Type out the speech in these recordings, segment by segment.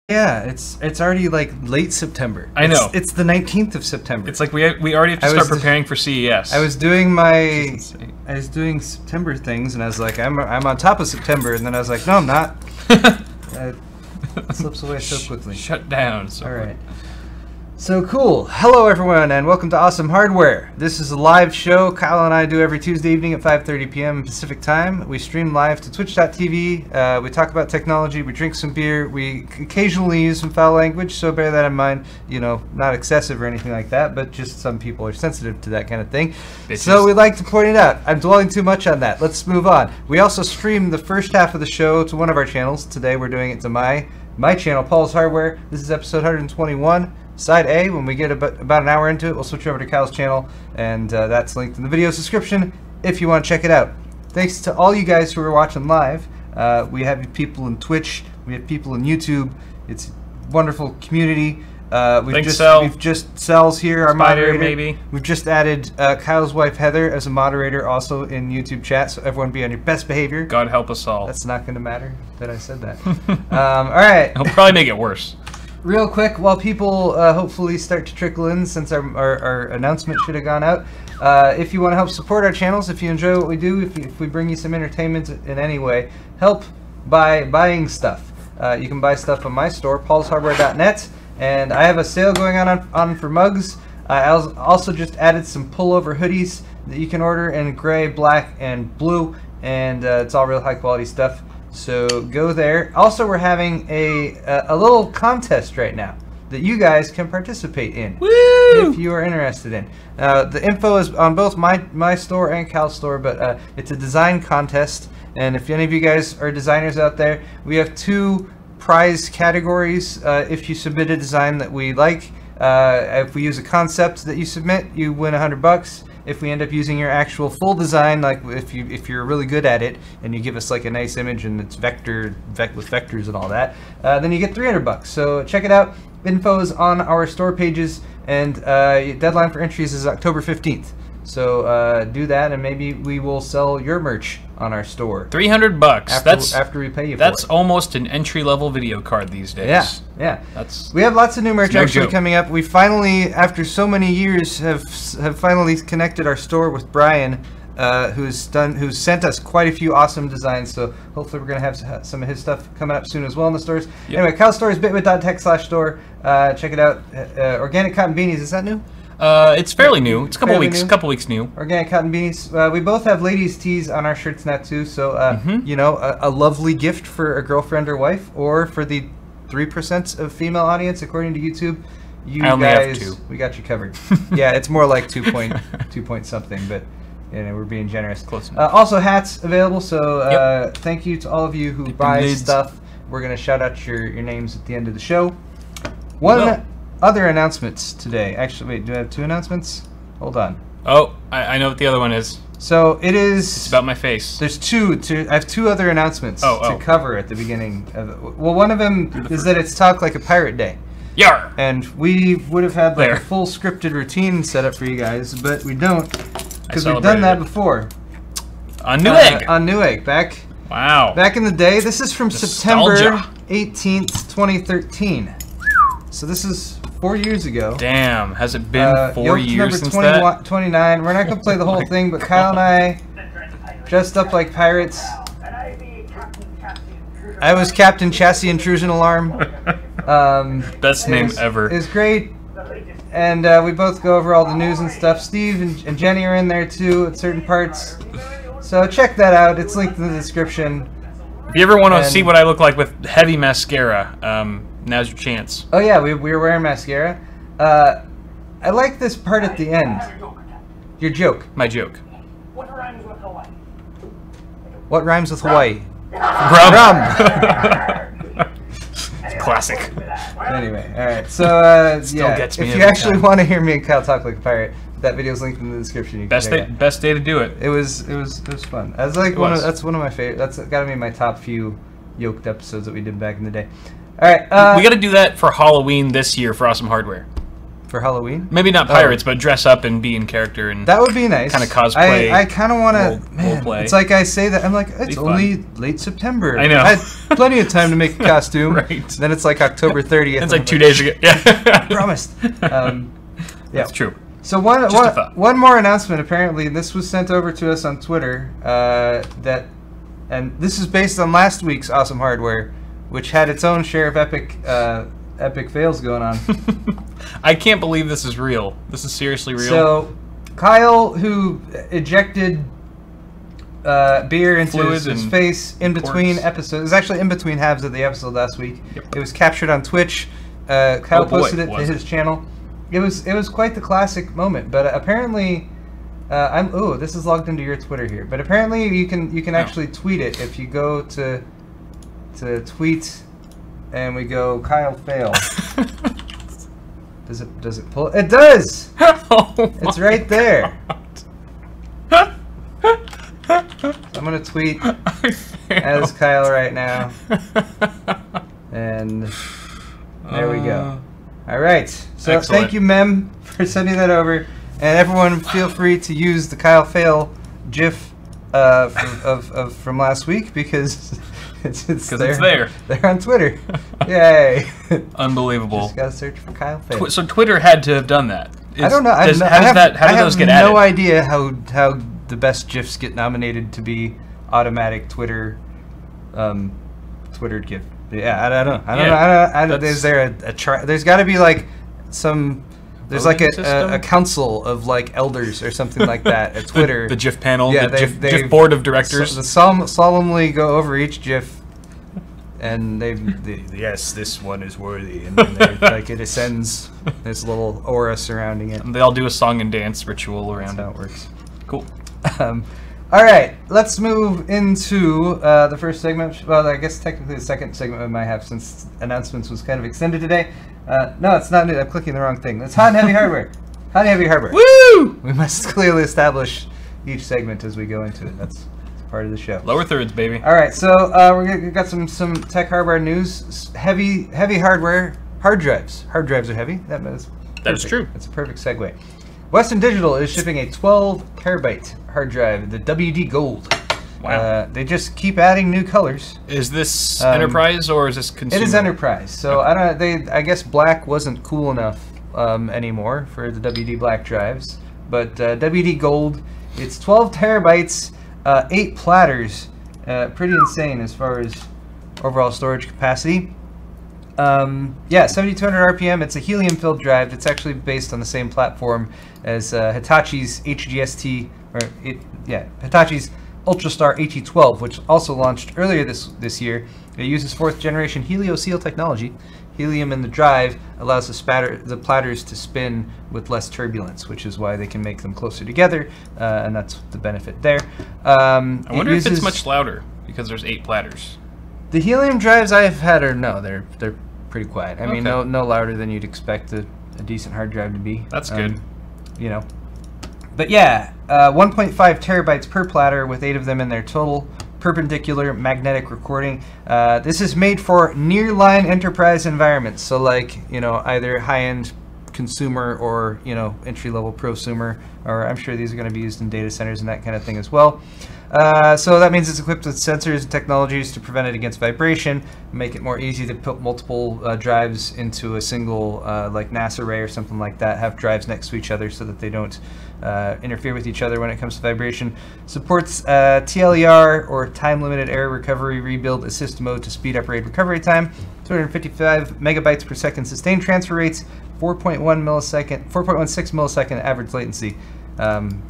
Yeah, it's already like late September. I know. It's the 19th of September. It's like we already have to start preparing for CES. I was doing September things, and I was like, I'm on top of September, and then I was like, no, I'm not. It slips away so quickly. Shut down. All right. So cool. Hello, everyone, and welcome to Awesome Hardware. This is a live show Kyle and I do every Tuesday evening at 5:30 p.m. Pacific time. We stream live to twitch.tv. We talk about technology. We drink some beer. We occasionally use some foul language, so bear that in mind. You know, not excessive or anything like that, but just some people are sensitive to that kind of thing. So we like to point it out. I'm dwelling too much on that. Let's move on. We also stream the first half of the show to one of our channels. Today we're doing it to my channel, Paul's Hardware. This is episode 121. Side A. When we get about an hour into it, we'll switch over to Kyle's channel, and that's linked in the video's description if you want to check it out. Thanks to all you guys who are watching live. We have people in Twitch, we have people in YouTube. It's a wonderful community. We've just Cells here, our moderator. Maybe. We've just added Kyle's wife Heather as a moderator also in YouTube chat, so everyone be on your best behavior. God help us all. That's not going to matter that I said that. All right. It'll probably make it worse. Real quick, while people hopefully start to trickle in, since our announcement should have gone out, if you want to help support our channels, if you enjoy what we do, if we bring you some entertainment in any way, help by buying stuff. You can buy stuff on my store, paulshardware.net, and I have a sale going on for mugs. I also just added some pullover hoodies that you can order in gray, black, and blue, and it's all real high quality stuff. So go there. Also, we're having a little contest right now that you guys can participate in. Woo! If you are interested in. The info is on both my store and Cal's store, but it's a design contest. And if any of you guys are designers out there, we have two prize categories. If you submit a design that we like, if we use a concept that you submit, you win $100. If we end up using your actual full design, like if you're really good at it and you give us like a nice image and it's with vectors and all that, then you get $300. So check it out. Info is on our store pages, and deadline for entries is October 15th. So do that, and maybe we will sell your merch on our store. $300. After we pay you. That's almost an entry-level video card these days. Yeah. We have lots of new merch coming up. We finally, after so many years, have finally connected our store with Brian, who's sent us quite a few awesome designs. So hopefully we're gonna have some of his stuff coming up soon as well in the stores. Yep. Anyway, Kyle's store is bitwit.tech/store. Check it out. Organic cotton beanies. Is that new? It's fairly new. It's a couple weeks new. Organic cotton beanies. We both have ladies' tees on our shirts now too. So you know, a lovely gift for a girlfriend or wife, or for the 3% of female audience according to YouTube. I only have 2. We got you covered. Yeah, it's more like 2 point something, but you know, we're being generous. Close enough. Also, hats available. So thank you to all of you who buy stuff. We're gonna shout out your names at the end of the show. Other announcements today. Actually, wait, do I have 2 announcements? Hold on. Oh, I know what the other one is. So it is... It's about my face. There's two. I have 2 other announcements to cover at the beginning of it. Well, one of them is that it's Talk Like a Pirate Day. Yar! And we would have had like a full scripted routine set up for you guys, but we don't, because we've done that before. On Newegg. On Newegg. Back in the day. This is from September 18th, 2013. So this is 4 years ago. Damn, has it been 4 years since that? Number 29. We're not going to play the whole thing, but Kyle and I dressed up like pirates. I was Captain Chassis Intrusion Alarm. Best name ever. It was great. And we both go over all the news and stuff. Steve and Jenny are in there too at certain parts. So check that out. It's linked in the description. If you ever want to see what I look like with heavy mascara, now's your chance. Oh yeah, we were wearing mascara. I like this part at the end. Your joke. My joke. What rhymes with Hawaii? What rhymes with Hawaii? Rum. Classic. Anyway, alright. So Still gets me if you actually want to hear me and Kyle talk like a pirate, that video's linked in the description. Best day to do it. It was fun. That's like that's one of my favorite. That's got to be my top few yoked episodes that we did back in the day. All right, we got to do that for Halloween this year for Awesome Hardware. for Halloween. Maybe not pirates, but dress up and be in character and that would be nice. Kind of cosplay. I kind of want to. Man, it's like I say that I'm like it's only late September. I know. I had plenty of time to make a costume. Right. Then it's like October 30th. It's like 2 days ago. Yeah. Promised. Yeah. That's true. So one more announcement. Apparently, this was sent over to us on Twitter. And this is based on last week's Awesome Hardware, which had its own share of epic fails going on. I can't believe this is real. This is seriously real. So, Kyle, who ejected beer into his face in between episodes, it was actually in between halves of the episode last week. Yep. It was captured on Twitch. Kyle posted it to his channel. It was quite the classic moment, but apparently, this is logged into your Twitter here. But apparently, you can actually tweet it if you go to tweet, and we go Kyle fail. Does it pull? It does. It's right there. So I'm gonna tweet as Kyle right now, and there we go. All right. So excellent. Thank you, Mem, for sending that over, and everyone feel free to use the Kyle fail GIF from last week because it's there. They're on Twitter. Yay! Unbelievable. Just gotta search for Kyle fail. So Twitter had to have done that. I don't know. How do those get added? I have no idea how the best GIFs get nominated to be automatic Twitter GIF. Yeah, I don't know. Is there a try? There's got to be like some. There's like a council of like elders or something like that at Twitter. the GIF panel, yeah, the GIF board of directors. Solemnly go over each GIF, and yes, this one is worthy, and then like it ascends this little aura surrounding it. And they all do a song and dance ritual around. That's how it works. Cool. All right, let's move into the first segment. Well, I guess technically the second segment we might have since announcements was kind of extended today. No, it's not new. I'm clicking the wrong thing. That's hot and heavy hardware. Hot and heavy hardware. Woo! We must clearly establish each segment as we go into it. That's part of the show. Lower thirds, baby. All right, so we got some tech hardware news. Heavy hardware. Hard drives. Hard drives are heavy. That is true. That's a perfect segue. Western Digital is shipping a 12 terabyte hard drive, the WD Gold. Wow. They just keep adding new colors. Is this enterprise or is this consumer? It is enterprise. So okay. I guess black wasn't cool enough anymore for the WD black drives, but WD Gold, it's 12 terabytes, 8 platters, pretty insane as far as overall storage capacity. 7,200 RPM. It's a helium-filled drive. It's actually based on the same platform as Hitachi's HGST, Hitachi's UltraStar HE12, which also launched earlier this year. It uses 4th generation HelioSeal technology. Helium in the drive allows the platters to spin with less turbulence, which is why they can make them closer together, and that's the benefit there. I wonder if it's much louder because there's 8 platters. The helium drives I've had they're pretty quiet. I mean, no louder than you'd expect a decent hard drive to be. That's good. But yeah, 1.5 terabytes per platter with 8 of them in their total. Perpendicular magnetic recording. This is made for nearline enterprise environments. So like, either high-end consumer or, entry-level prosumer, or I'm sure these are going to be used in data centers and that kind of thing as well. So that means it's equipped with sensors and technologies to prevent it against vibration, make it more easy to put multiple drives into a single like NAS array or something like that, have drives next to each other so that they don't interfere with each other when it comes to vibration. Supports TLER or time limited error recovery rebuild assist mode to speed up RAID recovery time, 255 megabytes per second sustained transfer rates, 4.16 millisecond average latency,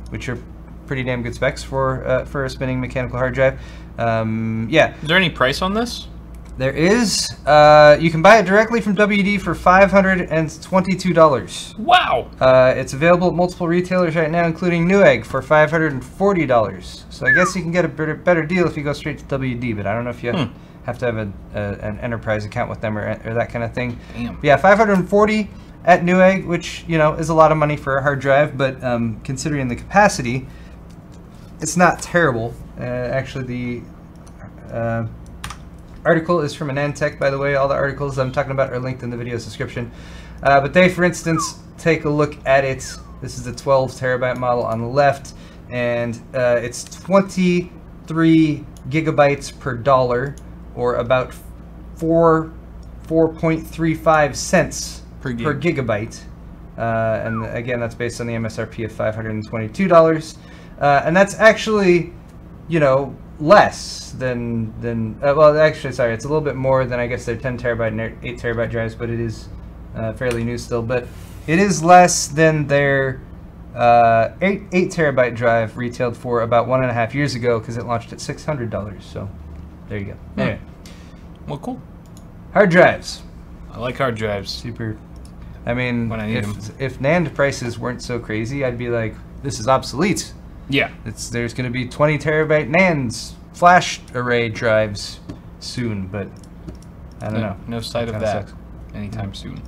which are pretty damn good specs for a spinning mechanical hard drive. Is there any price on this? There is. You can buy it directly from WD for $522. Wow! It's available at multiple retailers right now, including Newegg for $540. So I guess you can get a better deal if you go straight to WD, but I don't know if you have to have an enterprise account with them or that kind of thing. Damn. But yeah, $540 at Newegg, which is a lot of money for a hard drive, but considering the capacity, it's not terrible. Actually, the article is from AnandTech, by the way. All the articles I'm talking about are linked in the video's description. But they, for instance, take a look at it. This is the 12 terabyte model on the left, and it's 23 gigabytes per dollar, or about 4.35 cents per gigabyte. And again, that's based on the MSRP of $522. And that's actually, you know, less than well, actually, sorry, it's a little bit more than, I guess, their 10 terabyte and 8 terabyte drives, but it is fairly new still. But it is less than their 8 terabyte drive retailed for about 1.5 years ago, because it launched at $600. So there you go. Anyway. Well, cool. Hard drives. I like hard drives. Super. I mean, when I need if NAND prices weren't so crazy, I'd be like, this is obsolete. Yeah. There's going to be 20 terabyte NANDs, flash array drives soon, but I don't know. No sight of that sucks. anytime soon.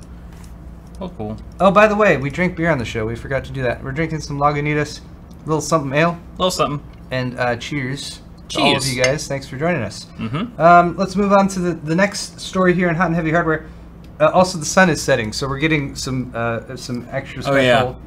Oh, cool. Oh, by the way, we drink beer on the show. We forgot to do that. We're drinking some Lagunitas, a little something ale. A little something. And cheers to all of you guys. Thanks for joining us. Let's move on to the next story here in Hot and Heavy Hardware. Also, the sun is setting, so we're getting some extra special,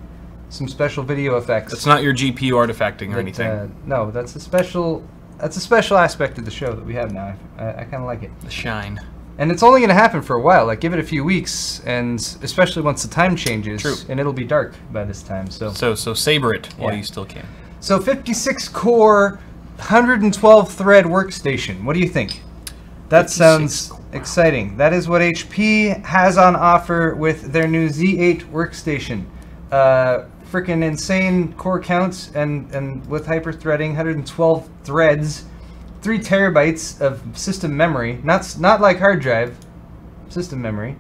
some special video effects. It's not your GPU artifacting or anything. No, that's a special aspect of the show that we have now. I kind of like it. The shine. And it's only going to happen for a while. Like, give it a few weeks, and especially once the time changes. True. And it'll be dark by this time. So savor it while you still can. So 56 core, 112 thread workstation. What do you think? That sounds exciting. That is what HP has on offer with their new Z8 workstation. Freaking insane core counts and with hyper-threading, 112 threads, 3 terabytes of system memory. Not like hard drive, system memory.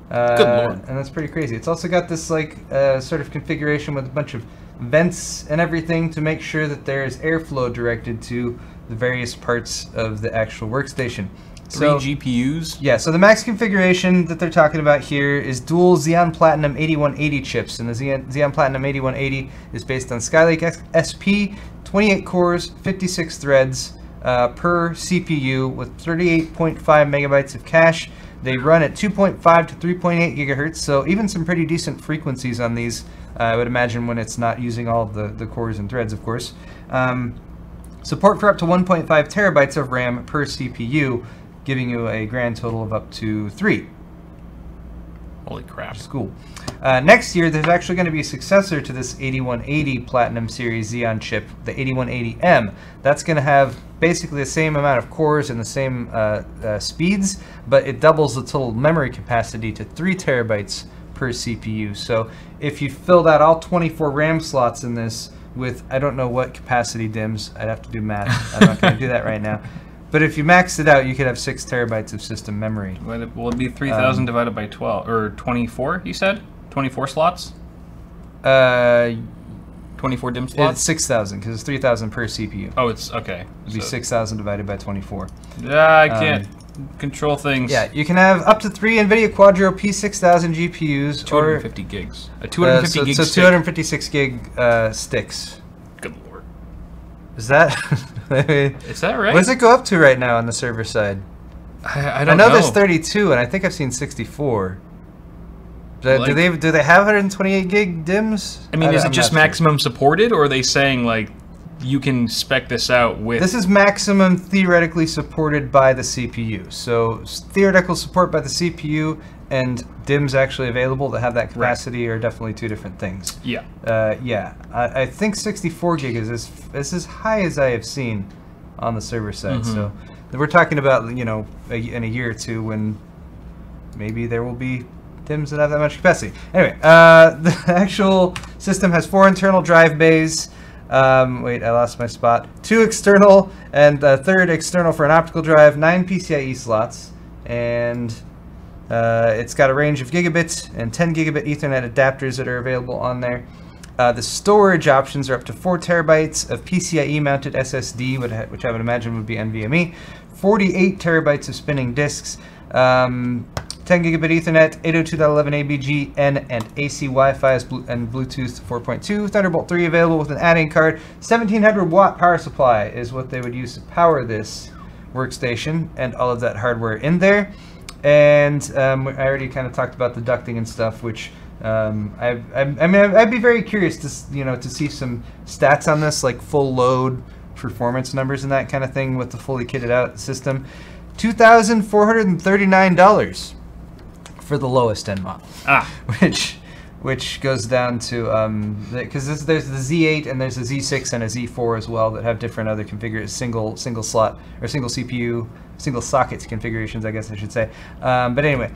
Good lord. And that's pretty crazy. It's also got this like sort of configuration with a bunch of vents and everything to make sure that there is airflow directed to the various parts of the actual workstation. 3 GPUs? Yeah, so the max configuration that they're talking about here is dual Xeon Platinum 8180 chips, and the Xeon Platinum 8180 is based on Skylake SP, 28 cores, 56 threads per CPU with 38.5 megabytes of cache. They run at 2.5 to 3.8 gigahertz, so even some pretty decent frequencies on these, I would imagine, when it's not using all of the cores and threads, of course. Support for up to 1.5 terabytes of RAM per CPU, giving you a grand total of up to 3. Holy crap. Which is cool. Next year, there's actually going to be a successor to this 8180 Platinum Series Xeon chip, the 8180M. That's going to have basically the same amount of cores and the same speeds, but it doubles the total memory capacity to 3 terabytes per CPU. So if you filled out all 24 RAM slots in this with, I don't know what capacity DIMMs, I'd have to do math. I'm not going to do that right now. But if you maxed it out, you could have 6 terabytes of system memory. Will it be 3,000 divided by 12, or 24, you said? 24 slots? 24 DIMM slots? It's 6,000, because it's 3,000 per CPU. Oh, it's, okay. It'd be 6,000 divided by 24. I can't control things. Yeah, you can have up to 3 NVIDIA Quadro P6000 GPUs. 250 gigs. A 250 gig so stick. 256 gig sticks. Good lord. Is that... Is that right? What does it go up to right now on the server side? I don't know. I know there's 32, and I think I've seen 64. Do they have 128 gig DIMMs? I mean, is it just maximum supported, or are they saying, like, you can spec this out with... This is maximum theoretically supported by the CPU. So theoretical support by the CPU and DIMMs actually available that have that capacity are definitely 2 different things. Yeah. Yeah. I think 64 gig is as high as I have seen on the server side. So we're talking about, you know, in a year or 2 when maybe there will be DIMMs that have that much capacity. Anyway, the actual system has 4 internal drive bays. Wait, I lost my spot. 2 external and a 3rd external for an optical drive, 9 PCIe slots, and it's got a range of gigabits and 10 gigabit Ethernet adapters that are available on there. The storage options are up to 4 terabytes of PCIe mounted SSD, which I would imagine would be NVMe, 48 terabytes of spinning disks, 10 gigabit Ethernet, 802.11 ABG, and AC Wi-Fi and Bluetooth 4.2, Thunderbolt 3 available with an add-in card. 1700 watt power supply is what they would use to power this workstation and all of that hardware in there. And I already kind of talked about the ducting and stuff, which I mean, I'd be very curious to see some stats on this, like full load performance numbers and that kind of thing with the fully kitted out system. $2,439 for the lowest end model, which goes down to because there's the Z8 and there's a Z6 and a Z4 as well that have different other single slot or single CPU, single sockets configurations, I guess I should say. But anyway,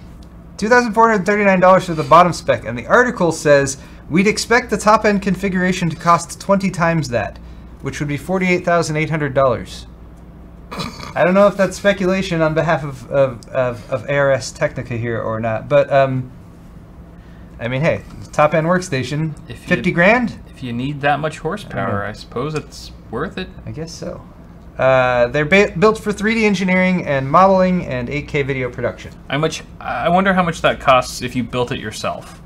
$2,439 for the bottom spec, and the article says we'd expect the top end configuration to cost 20 times that, which would be $48,800. I don't know if that's speculation on behalf of ARS Technica here or not, but I mean, hey, top end workstation, 50 grand. If you need that much horsepower, I suppose it's worth it. I guess so. They're built for 3D engineering and modeling and 8K video production. I wonder how much that costs if you built it yourself.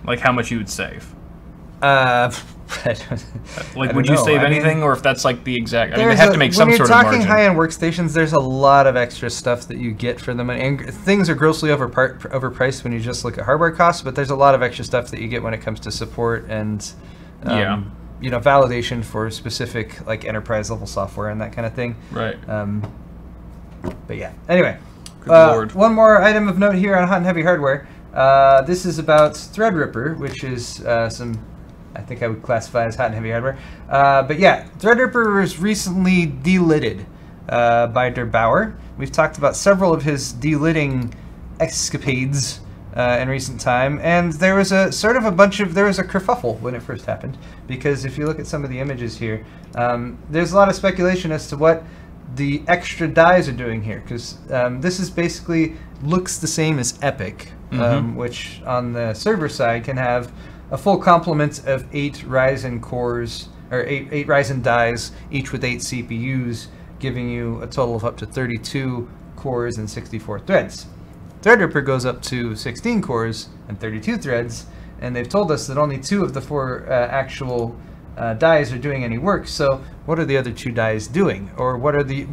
Like how much you would save. Like, would you save anything, or if that's like the exact? I mean, they have to make some sort of margin. When you're talking high-end workstations, there's a lot of extra stuff that you get for them, and things are grossly overpriced when you just look at hardware costs. But there's a lot of extra stuff that you get when it comes to support and validation for specific like enterprise level software and that kind of thing. Right. But yeah. Anyway, Good Lord. One more item of note here on Hot and Heavy Hardware. This is about Threadripper, which is I think I would classify as hot and heavy hardware. But yeah, Threadripper was recently delidded by Der Bauer. We've talked about several of his delidding escapades in recent time, and there was a kerfuffle when it first happened, because if you look at some of the images here, there's a lot of speculation as to what the extra dies are doing here, because this is basically looks the same as Epic, which on the server side can have a full complement of 8 Ryzen cores, or 8 Ryzen dies, each with 8 CPUs, giving you a total of up to 32 cores and 64 threads. Threadripper goes up to 16 cores and 32 threads, and they've told us that only 2 of the 4 actual dies are doing any work. So what are the other 2 dies doing, or what are the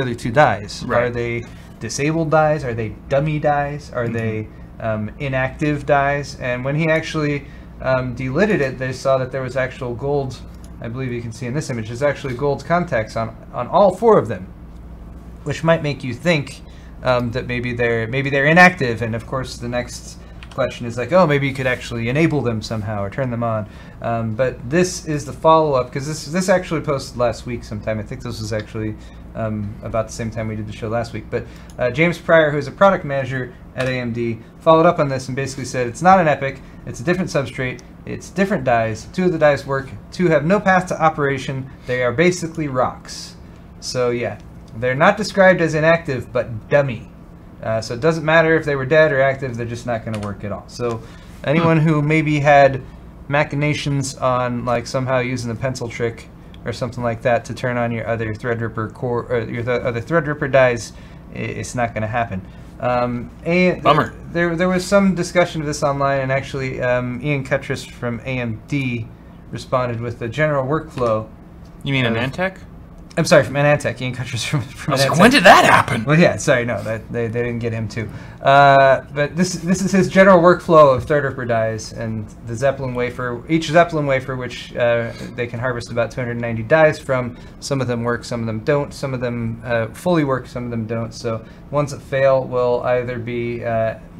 other 2 dies? Right. Are they disabled dies? Are they dummy dies? Are they inactive dies? And when he actually delidded it, they saw that there was actual gold. I believe you can see in this image, there's actually gold contacts on all 4 of them, which might make you think that maybe they're inactive. And of course, the next question is like, oh, maybe you could actually enable them somehow or turn them on. But this is the follow-up, because this actually posted last week sometime. I think this was actually about the same time we did the show last week. But James Pryor, who's a product manager at AMD, followed up on this and basically said it's not an Epic, it's a different substrate, it's different dies. 2 of the dies work, 2 have no path to operation, they are basically rocks. So yeah, they're not described as inactive, but dummy. So it doesn't matter if they were dead or active, they're just not going to work at all. So anyone who maybe had machinations on like somehow using the pencil trick or something like that to turn on your other Threadripper core, or your other Threadripper dies, it's not going to happen. Bummer. There was some discussion of this online, and actually Ian Cuttress from AMD responded with the general workflow. You mean Anantech? I'm sorry, from Anantech. Ian Cuttress from Anantech. When did that happen? Well, yeah, sorry, no, they didn't get him too. But this is his general workflow of Threadripper dies, and the Zeppelin wafer, each Zeppelin wafer, which they can harvest about 290 dies from. Some of them work, some of them don't. Some of them fully work, some of them don't. So ones that fail will either be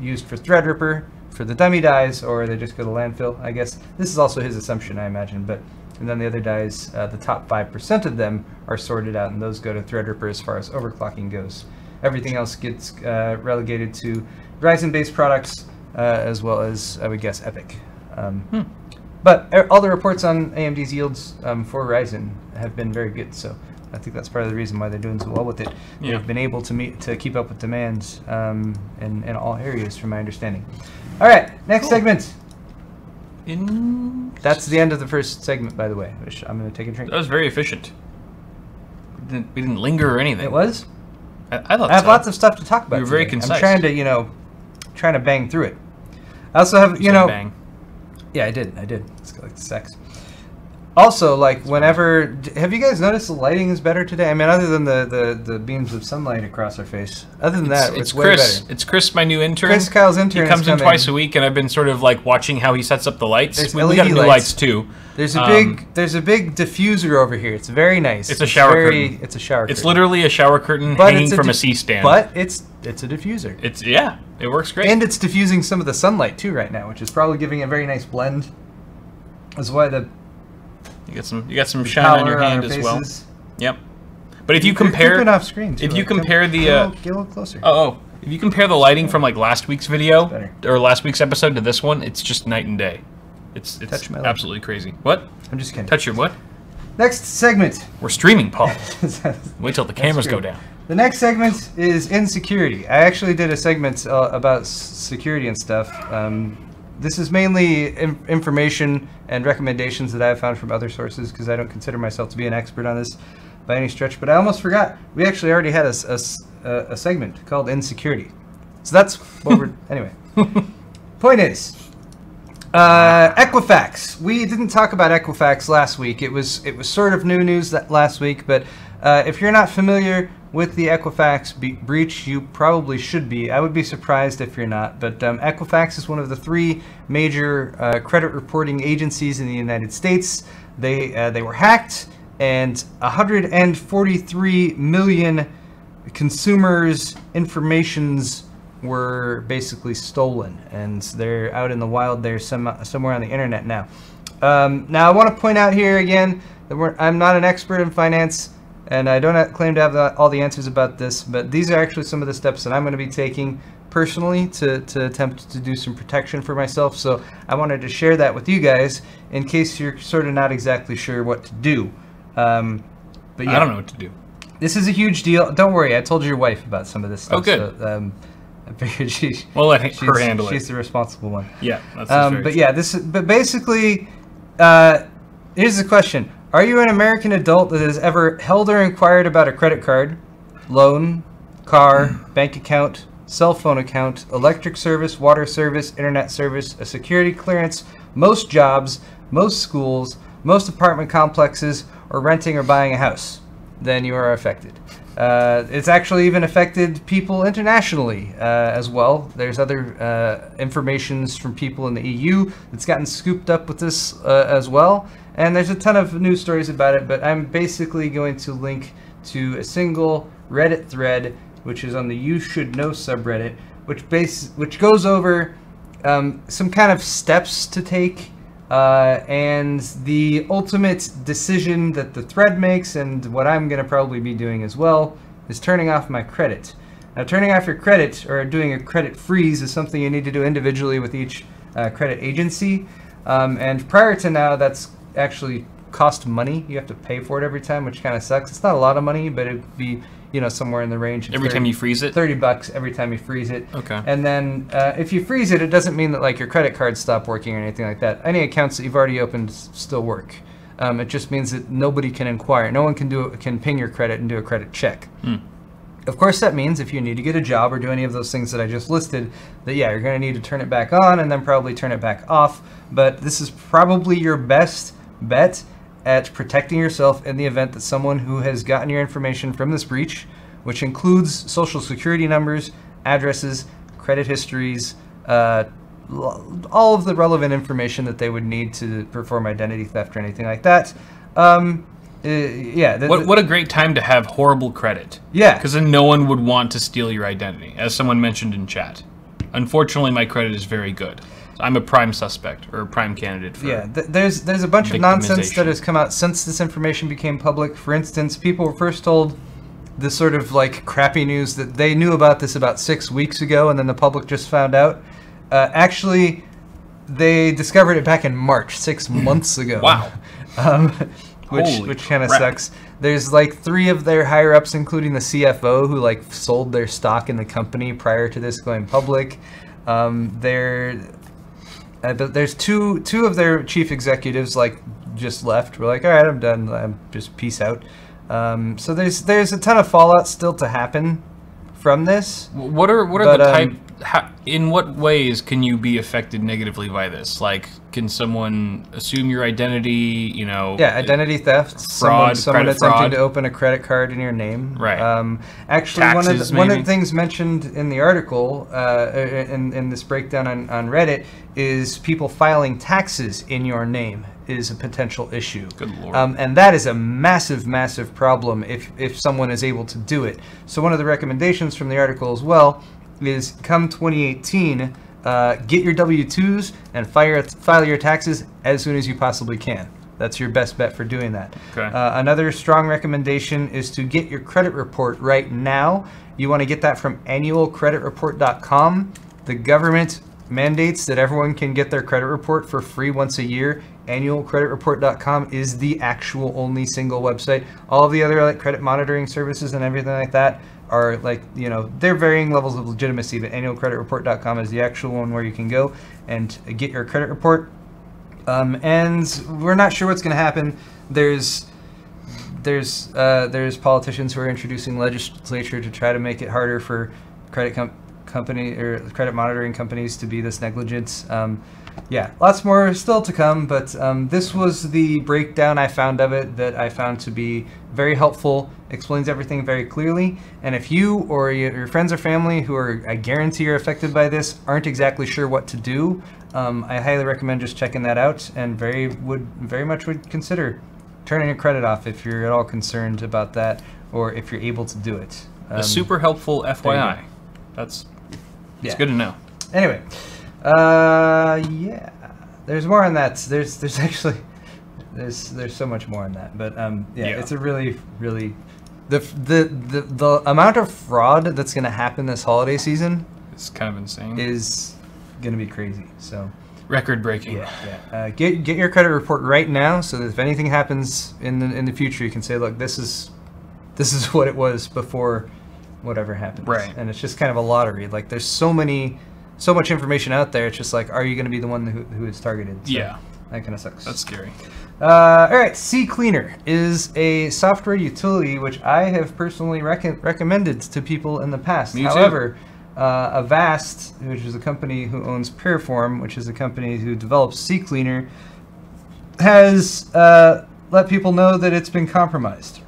used for Threadripper, for the dummy dies, or they just go to landfill, I guess. This is also his assumption, I imagine, but... And then the other dies, the top 5% of them are sorted out, and those go to Threadripper as far as overclocking goes. Everything else gets relegated to Ryzen-based products, as well as, I would guess, Epic. But all the reports on AMD's yields for Ryzen have been very good, so I think that's part of the reason why they're doing so well with it. Yeah. They've been able to keep up with demand in all areas, from my understanding. All right, next segment. That's the end of the first segment, by the way, which I'm going to take a drink. That was very efficient. We didn't linger or anything. It was? I thought I have lots of stuff to talk about. You were very concise. I'm trying to, trying to bang through it. I also have, bang. Yeah, I did. It's like sex. Also, like, whenever... Have you guys noticed the lighting is better today? I mean, other than the beams of sunlight across our face. Other than that, it's way Chris. better. It's Chris, my new intern. Chris, Kyle's intern. He comes in twice a week, and I've been sort of like watching how he sets up the lights. We got new lights too. There's a big diffuser over here. It's very nice. It's a shower curtain. It's a shower curtain. It's literally a shower curtain hanging from a C-stand. But it's a diffuser. It works great. And it's diffusing some of the sunlight too right now, which is probably giving a very nice blend. That's why you got some shine on your hand as well. Yep. But if you compare off screen too, if you compare the get a little closer. If you compare the lighting from like last week's video or last week's episode to this one, it's just night and day. It's absolutely crazy. What? I'm just kidding. Touch your what? Next segment. We're streaming, Paul. Wait till the cameras go down. The next segment is insecurity. I actually did a segment about security and stuff. This is mainly information and recommendations that I've found from other sources because I don't consider myself to be an expert on this by any stretch. But I almost forgot. We actually already had a segment called Insecurity. So that's what we're... Anyway. Point is, Equifax. We didn't talk about Equifax last week. It was sort of new news last week, but if you're not familiar with the Equifax breach, you probably should be. I would be surprised if you're not, but Equifax is one of the 3 major credit reporting agencies in the United States. They were hacked, and 143 million consumers' informations were basically stolen, and they're out in the wild. They're somewhere on the internet now. Now I want to point out here again that I'm not an expert in finance, and I don't claim to have all the answers about this, but these are actually some of the steps that I'm going to be taking personally to attempt to do some protection for myself. So I wanted to share that with you guys in case you're sort of not exactly sure what to do. But yeah, I don't know what to do. This is a huge deal. Don't worry, I told your wife about some of this stuff. Oh, good. So, I figured we'll let her handle it. She's the responsible one. Yeah, that's but yeah, but basically, here's the question. Are you an American adult that has ever held or inquired about a credit card, loan, car, bank account, cell phone account, electric service, water service, internet service, a security clearance, most jobs, most schools, most apartment complexes, or renting or buying a house? Then you are affected. It's actually even affected people internationally as well. There's other informations from people in the EU that's gotten scooped up with this as well. And there's a ton of news stories about it, but I'm basically going to link to a single Reddit thread, which is on the You Should Know subreddit, which goes over some kind of steps to take and the ultimate decision that the thread makes, and what I'm going to probably be doing as well, is turning off my credit. Now, turning off your credit or doing a credit freeze is something you need to do individually with each credit agency. And prior to now, that's actually cost money. You have to pay for it every time, which kind of sucks. It's not a lot of money, but it'd be, somewhere in the range of every time you freeze it? $30 every time you freeze it. Okay. And then if you freeze it, it doesn't mean that like your credit cards stop working or anything like that. Any accounts that you've already opened still work. It just means that nobody can inquire. No one can ping your credit and do a credit check. Of course, that means if you need to get a job or do any of those things that I just listed, that yeah, you're going to need to turn it back on and then probably turn it back off. But this is probably your best bet at protecting yourself in the event that someone who has gotten your information from this breach, which includes social security numbers, addresses, credit histories, all of the relevant information that they would need to perform identity theft or anything like that. Yeah. What a great time to have horrible credit. Yeah. Because then no one would want to steal your identity, as someone mentioned in chat. Unfortunately, my credit is very good. I'm a prime suspect or a prime candidate for there's a bunch of nonsense that has come out since this information became public. For instance, people were first told this sort of like crappy news that they knew about this about 6 weeks ago, and then the public just found out. Actually, they discovered it back in March, 6 months ago. Wow. Which kind of sucks. There's like 3 of their higher ups, including the CFO, who like sold their stock in the company prior to this going public. There's two of their chief executives like just left. We're like, all right, I'm done. I'm just peace out. So there's a ton of fallout still to happen from this. What are the in what ways can you be affected negatively by this? Like, can someone assume your identity? You know, yeah, identity theft, fraud, someone credit attempting fraud. to open a credit card in your name. Right. Actually, Taxes, one of maybe? the things mentioned in the article, in this breakdown on Reddit, is people filing taxes in your name is a potential issue. Good Lord. And that is a massive, massive problem if someone is able to do it. So one of the recommendations from the article as well is, come 2018, get your W-2s and file your taxes as soon as you possibly can. That's your best bet for doing that. Okay. Another strong recommendation is to get your credit report right now. You want to get that from annualcreditreport.com. The government mandates that everyone can get their credit report for free once a year. Annualcreditreport.com is the actual only single website. All of the other like credit monitoring services and everything like that are like, you know, they're varying levels of legitimacy, but annualcreditreport.com is the actual one where you can go and get your credit report. And we're not sure what's going to happen. There's politicians who are introducing legislature to try to make it harder for credit company or credit monitoring companies to be this negligent. Yeah, lots more still to come, but this was the breakdown I found of it that I found to be very helpful, explains everything very clearly, and if you or your friends or family who are, I guarantee, are affected by this aren't exactly sure what to do, I highly recommend just checking that out, and very much would consider turning your credit off if you're at all concerned about that, or if you're able to do it. A super helpful FYI. That's good to know. Anyway, yeah, there's more on that. There's actually there's so much more on that, but yeah, it's a really the amount of fraud that's going to happen this holiday season It's kind of insane. is going to be crazy. So Record breaking. yeah. Get your credit report right now, so that if anything happens in the future, you can say, look, this is what it was before whatever happens. Right. And it's just kind of a lottery. Like, there's so much information out there. It's just like, are you going to be the one who is targeted? So Yeah. that kind of sucks. That's scary. All right, CCleaner is a software utility which I have personally recommended to people in the past. Me too. However, Avast, which is a company who owns Puriform, which is a company who develops CCleaner, has let people know that it's been compromised.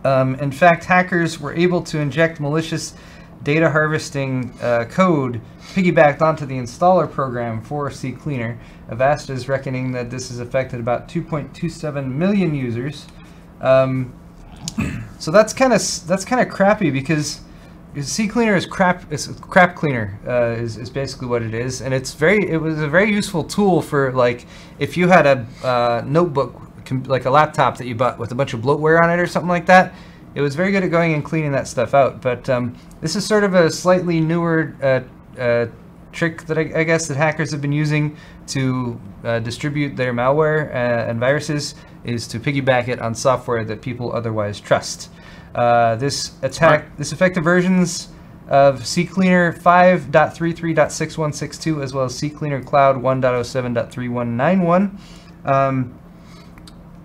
In fact, hackers were able to inject malicious data harvesting code piggybacked onto the installer program for CCleaner. Avast is reckoning that this has affected about 2.27 million users. So that's kind of crappy because CCleaner is crap. It's crap cleaner is basically what it is, and it was a very useful tool for, like, if you had a notebook, like a laptop that you bought with a bunch of bloatware on it or something like that. It was very good at going and cleaning that stuff out. But this is sort of a slightly newer trick that I guess that hackers have been using to distribute their malware and viruses, is to piggyback it on software that people otherwise trust. This effective versions of CCleaner 5.33.6162 as well as CCleaner Cloud 1.07.3191.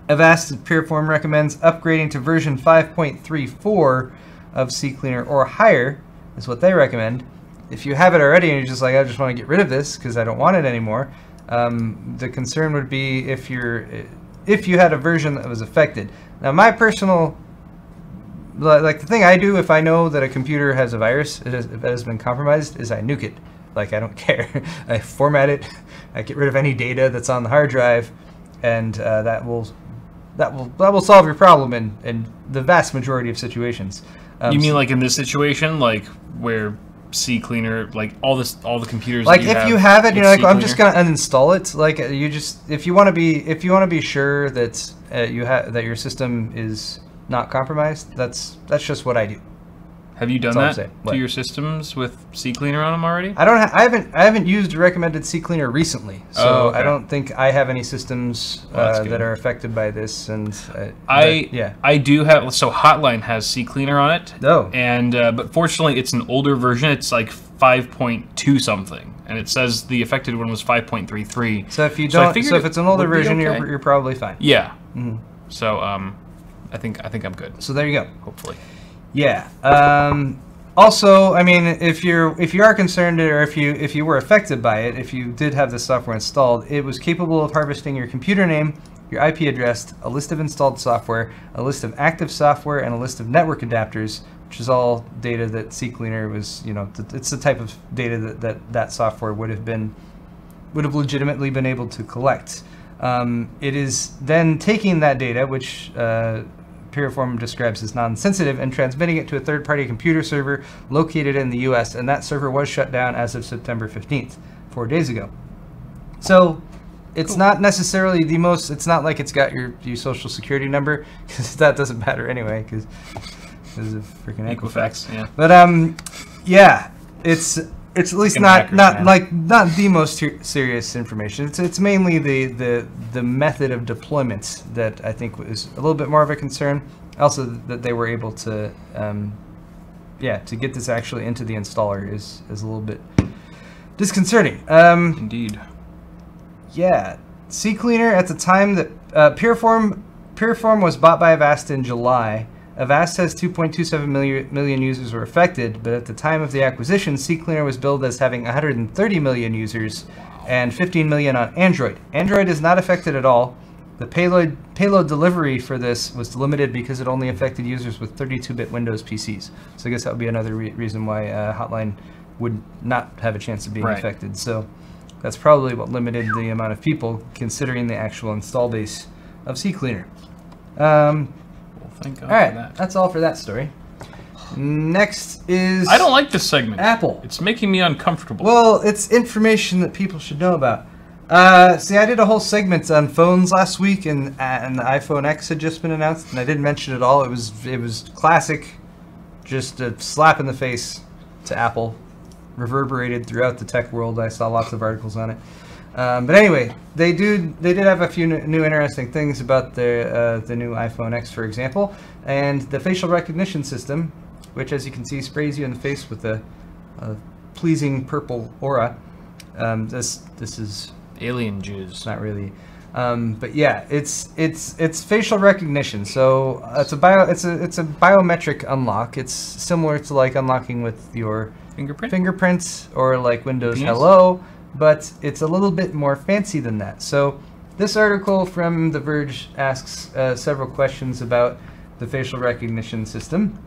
Avast Puriform recommends upgrading to version 5.34 of CCleaner or higher, is what they recommend. If you have it already and you're just like, I just want to get rid of this because I don't want it anymore, the concern would be if you had a version that was affected. Now, my personal, like, the thing I do if I know that a computer has a virus that has been compromised is I nuke it. Like, I don't care. I format it. I get rid of any data that's on the hard drive, and that will solve your problem in the vast majority of situations. You mean like in this situation, like where CCleaner, like all the computers, like that if you have it, you're like, I'm just CCleaner? gonna uninstall it. Like, you just, if you want to be sure that that your system is not compromised, that's just what I do. Have you done That's all that I'm saying. to your systems with CCleaner on them already? I haven't used recommended CCleaner recently, so Oh, okay. I don't think I have any systems that's good. that are affected by this. And I do have, so Hotline has CCleaner on it. Oh. And but fortunately, it's an older version. It's like 5.2 something, and it says the affected one was 5.33. So if you So I don't, figured so if it it's an older would be version, okay. you're probably fine. Yeah. Mhm. So I think I'm good. So there you go. Hopefully. Yeah. Also, I mean, if you are concerned, or if you were affected by it, if you did have this software installed, it was capable of harvesting your computer name, your IP address, a list of installed software, a list of active software, and a list of network adapters, which is all data that CCleaner was, it's the type of data that software would have legitimately been able to collect. It is then taking that data, which Piriform describes as non-sensitive, and transmitting it to a third-party computer server located in the US, and that server was shut down as of September 15th, 4 days ago. So it's not necessarily the most, it's not like it's got your social security number, because that doesn't matter anyway, because of freaking Equifax. Yeah. But yeah, it's at least not the most serious information. It's mainly the method of deployment that I think was a little bit more of a concern. Also, that they were able to to get this actually into the installer is a little bit disconcerting. Indeed. Yeah, CCleaner at the time that Piriform was bought by Avast in July. Avast says 2.27 million users were affected, but at the time of the acquisition, CCleaner was billed as having 130 million users and 15 million on Android. Android is not affected at all. The payload delivery for this was limited because it only affected users with 32-bit Windows PCs. So I guess that would be another reason why Hotline would not have a chance of being affected. So that's probably what limited the amount of people, considering the actual install base of CCleaner. Thank God all right, for that. that's all for that story. Next is... I don't like this segment. Apple. It's making me uncomfortable. Well, it's information that people should know about. See, I did a whole segment on phones last week, and the iPhone X had just been announced, and I didn't mention it all. It was classic, just a slap in the face to Apple, reverberated throughout the tech world. I saw lots of articles on it. But anyway, they did have a few new interesting things about the new iPhone X, for example, and the facial recognition system, which, as you can see, sprays you in the face with a pleasing purple aura. This is alien Jews. Not really, but yeah, it's facial recognition. So it's a biometric unlock. It's similar to like unlocking with your fingerprints or like Windows Hello. But it's a little bit more fancy than that. So this article from The Verge asks several questions about the facial recognition system,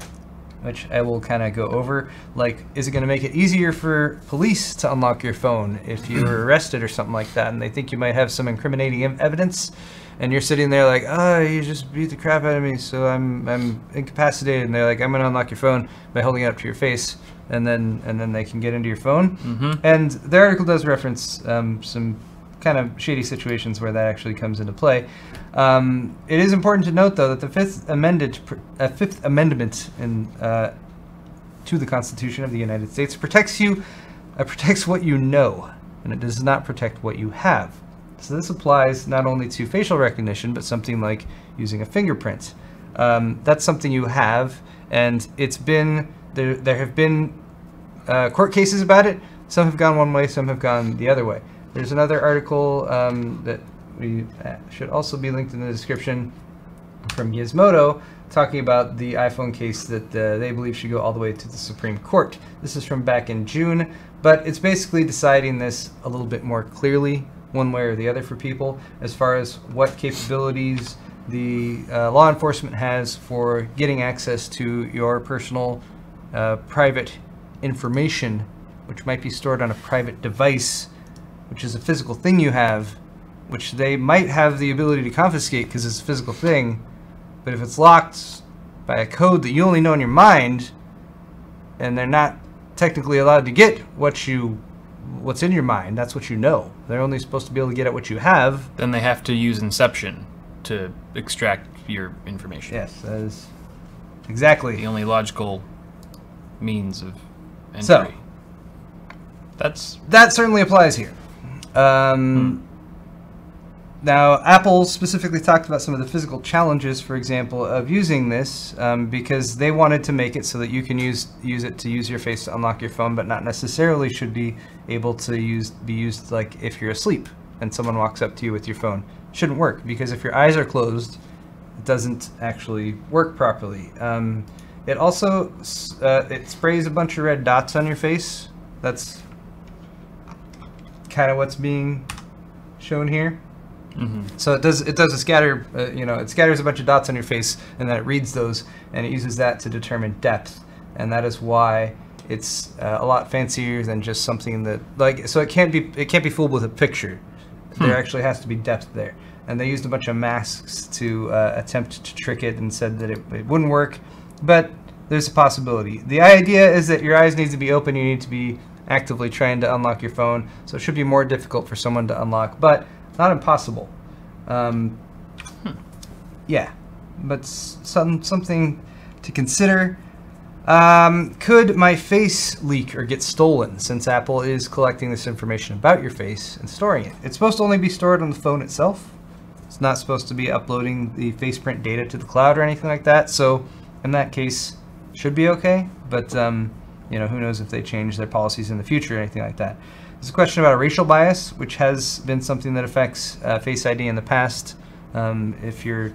which I will kind of go over. Like, is it going to make it easier for police to unlock your phone if you're arrested or something like that, and they think you might have some incriminating evidence, and you're sitting there like, oh, you just beat the crap out of me, so I'm incapacitated, and they're like, I'm going to unlock your phone by holding it up to your face. And then they can get into your phone. Mm-hmm. And the article does reference some kind of shady situations where that actually comes into play. It is important to note, though, that the Fifth Amendment to the Constitution of the United States protects what you know, and it does not protect what you have. So this applies not only to facial recognition, but something like using a fingerprint. That's something you have, and it's been there have been court cases about it. Some have gone one way, some have gone the other way. There's another article that we should also be linked in the description from Gizmodo talking about the iPhone case that they believe should go all the way to the Supreme Court. This is from back in June, but it's basically deciding this a little bit more clearly, one way or the other, for people as far as what capabilities the law enforcement has for getting access to your personal private information, which might be stored on a private device, which is a physical thing you have, which they might have the ability to confiscate because it's a physical thing. But if it's locked by a code that you only know in your mind, and they're not technically allowed to get what's in your mind, that's what you know. They're only supposed to be able to get at what you have. Then they have to use Inception to extract your information. Yes, that is exactly the only logical means of entry. So that certainly applies here. Now, Apple specifically talked about some of the physical challenges, for example, of using this, because they wanted to make it so that you can use it to use your face to unlock your phone, but not necessarily should be able to be used like if you're asleep and someone walks up to you with your phone. Shouldn't work, because if your eyes are closed, it doesn't actually work properly. It also it sprays a bunch of red dots on your face. That's kind of what's being shown here. So it does a scatter, it scatters a bunch of dots on your face, and then it reads those, and it uses that to determine depth, and that is why it's a lot fancier than just something that so it can't be fooled with a picture. There actually has to be depth there, and they used a bunch of masks to attempt to trick it, and said that it wouldn't work, but there's a possibility. The idea is that your eyes need to be open. You need to be actively trying to unlock your phone, so it should be more difficult for someone to unlock, but not impossible. Yeah, but something to consider. Could my face leak or get stolen, since Apple is collecting this information about your face and storing it? It's supposed to only be stored on the phone itself. It's not supposed to be uploading the face print data to the cloud or anything like that, so in that case, should be okay, but who knows if they change their policies in the future or anything like that. There's a question about a racial bias, which has been something that affects Face ID in the past. If you're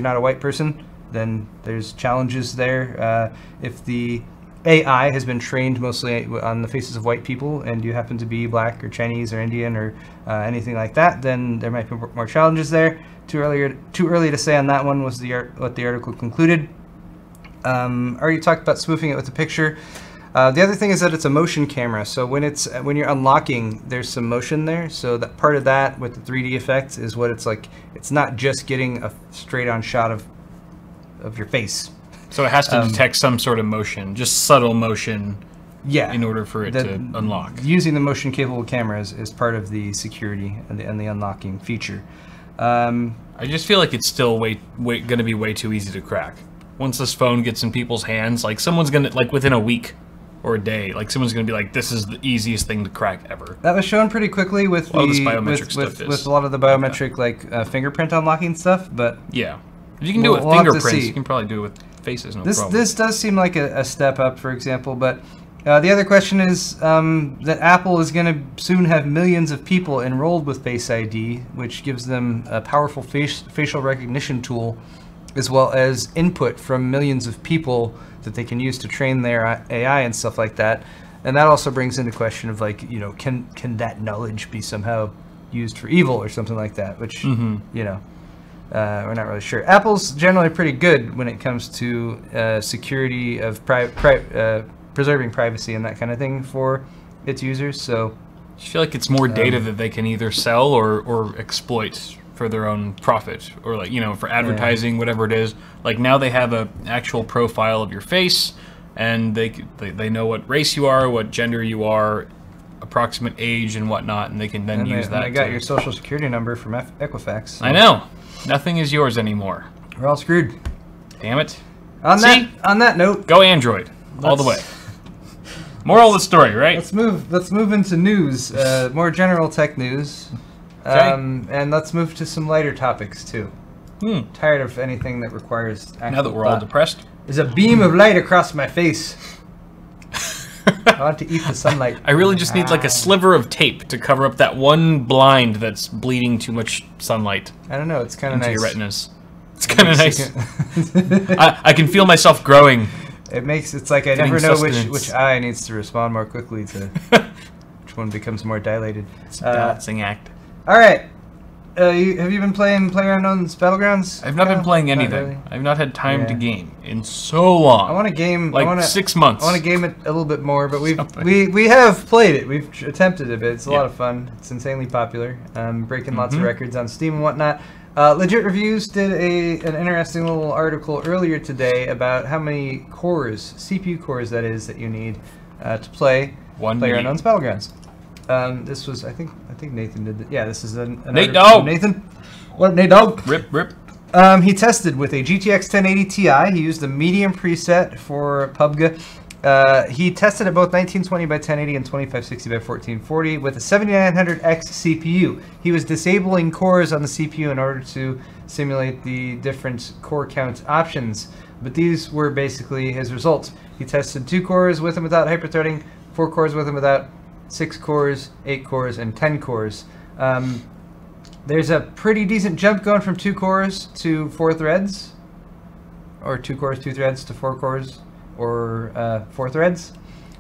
not a white person, then there's challenges there. If the AI has been trained mostly on the faces of white people, and you happen to be black or Chinese or Indian or anything like that, then there might be more challenges there. Too early to say on that one was what the article concluded. Already talked about spoofing it with a picture. The other thing is that it's a motion camera, so when you're unlocking, there's some motion there. So that part of that with the 3D effect is what it's like. It's not just getting a straight-on shot of your face. So it has to detect some sort of motion, just subtle motion. Yeah. In order for it to unlock. Using the motion-capable cameras is part of the security and the unlocking feature. I just feel like it's still going to be way too easy to crack. Once this phone gets in people's hands, like someone's gonna, like within a week or a day, like someone's gonna be like, this is the easiest thing to crack ever. That was shown pretty quickly with with a lot of the biometric fingerprint unlocking stuff, but yeah, you can do it with fingerprints. You can probably do it with faces. No problem. This does seem like a step up, for example, but the other question is that Apple is going to soon have millions of people enrolled with Face ID, which gives them a powerful facial recognition tool, as well as input from millions of people that they can use to train their AI and stuff like that. And that also brings into question of can that knowledge be somehow used for evil or something like that, which, we're not really sure. Apple's generally pretty good when it comes to security of preserving privacy and that kind of thing for its users. So I feel like it's more data that they can either sell or exploit for their own profit, or for advertising, whatever it is. Like now they have a actual profile of your face, and they know what race you are, what gender you are, approximate age and whatnot, and they can then use that. I got your social security number from Equifax. So. I know. Nothing is yours anymore. We're all screwed. Damn it. On that note, go Android all the way. Moral of the story, right? Let's move into news, more general tech news. Okay. And let's move to some lighter topics too. Tired of anything that requires actual now that we're all depressed. There's a beam of light across my face. I want to eat the sunlight. I really just need like a sliver of tape to cover up that one blind that's bleeding too much sunlight. I don't know. It's kind of nice. Into your retinas. It's kind of nice. I can feel myself growing. It's like I never know which eye needs to respond more quickly to which one becomes more dilated. It's a balancing act. All right. Have you been playing PlayerUnknown's Battlegrounds? I've not been playing anything. Really? I've not had time to game in so long. I want to game like 6 months. I want to game it a little bit more, but we have played it. We've attempted it a bit. It's a lot of fun. It's insanely popular. Breaking lots of records on Steam and whatnot. Legit Reviews did an interesting little article earlier today about how many cores, CPU cores that is, that you need to play PlayerUnknown's Battlegrounds. This was, I think Nathan did. Yeah, this is an Nate Dog. Nathan, what Nate Dog? Rip. He tested with a GTX 1080 Ti. He used the medium preset for PUBG. He tested at both 1920 by 1080 and 2560 by 1440 with a 7900X CPU. He was disabling cores on the CPU in order to simulate the different core count options, but these were basically his results. He tested 2 cores with and without hyperthreading, 4 cores with and without, 6 cores, 8 cores, and 10 cores. There's a pretty decent jump going from 2 cores to 4 threads. or 2 cores, 2 threads to 4 cores, or 4 threads.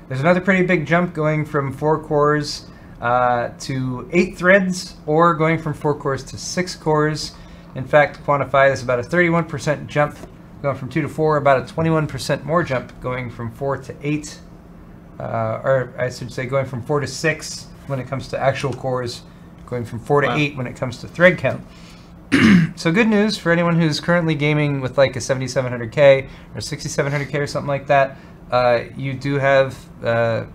There's another pretty big jump going from 4 cores to 8 threads, or going from 4 cores to 6 cores. In fact, to quantify this, about a 31% jump going from 2 to 4, about a 21% more jump going from 4 to 8, or I should say going from 4 to 6 when it comes to actual cores, going from 4 to 8 when it comes to thread count. So good news for anyone who's currently gaming with like a 7700K or 6700K or something like that. You do have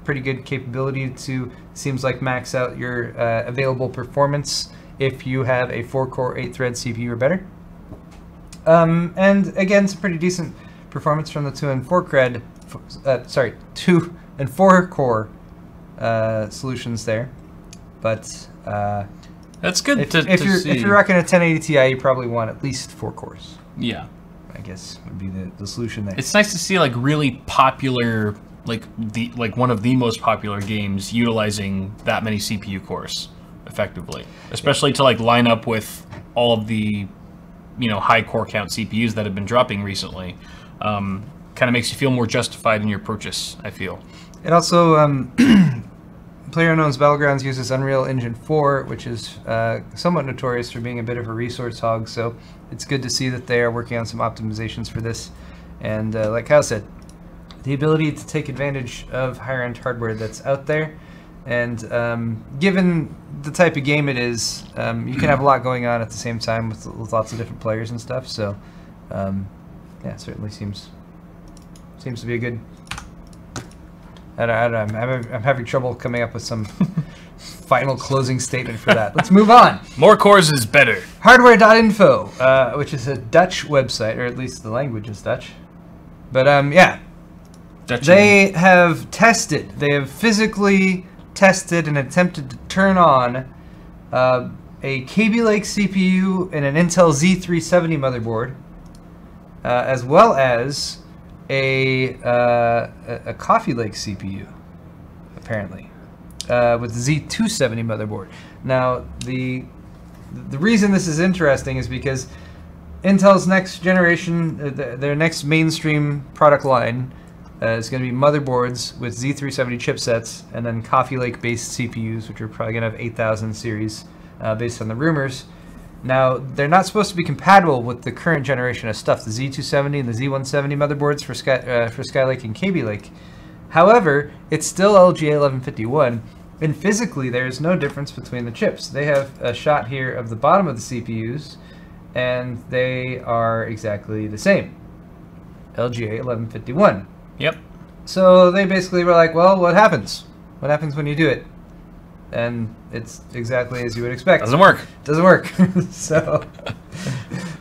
pretty good capability to, seems like, max out your available performance if you have a 4-core, 8-thread CPU or better. And again, it's a pretty decent performance from the 2 and 4 core solutions there. But that's good if you're rocking a 1080 Ti, you probably want at least 4 cores. Yeah, I guess would be the solution there. It's nice to see like really popular, like one of the most popular games utilizing that many CPU cores effectively, especially to like line up with all of the, you know, high core count CPUs that have been dropping recently. Kind of makes you feel more justified in your purchase, I feel. It also, PlayerUnknown's Battlegrounds uses Unreal Engine 4, which is somewhat notorious for being a bit of a resource hog, so it's good to see that they are working on some optimizations for this. And like Kyle said, the ability to take advantage of higher-end hardware that's out there, and given the type of game it is, you can have a lot going on at the same time with lots of different players and stuff, so yeah, it certainly seems to be a good... I don't know, I'm having trouble coming up with some final closing statement for that. Let's move on. More cores is better. Hardware.info, which is a Dutch website, or at least the language is Dutch. But yeah, they have physically tested and attempted to turn on a Kaby Lake CPU and an Intel Z370 motherboard, as well as a Coffee Lake CPU, apparently, with the Z270 motherboard. Now, the reason this is interesting is because Intel's next generation, their next mainstream product line, is going to be motherboards with Z370 chipsets, and then Coffee Lake-based CPUs, which are probably going to have 8000 series, based on the rumors. Now, they're not supposed to be compatible with the current generation of stuff, the Z270 and the Z170 motherboards for Skylake and Kaby Lake. However, it's still LGA 1151, and physically there is no difference between the chips. They have a shot here of the bottom of the CPUs, and they are exactly the same. LGA 1151. Yep. So they basically were like, well, what happens? What happens when you do it? And it's exactly as you would expect. Doesn't work. Doesn't work. So,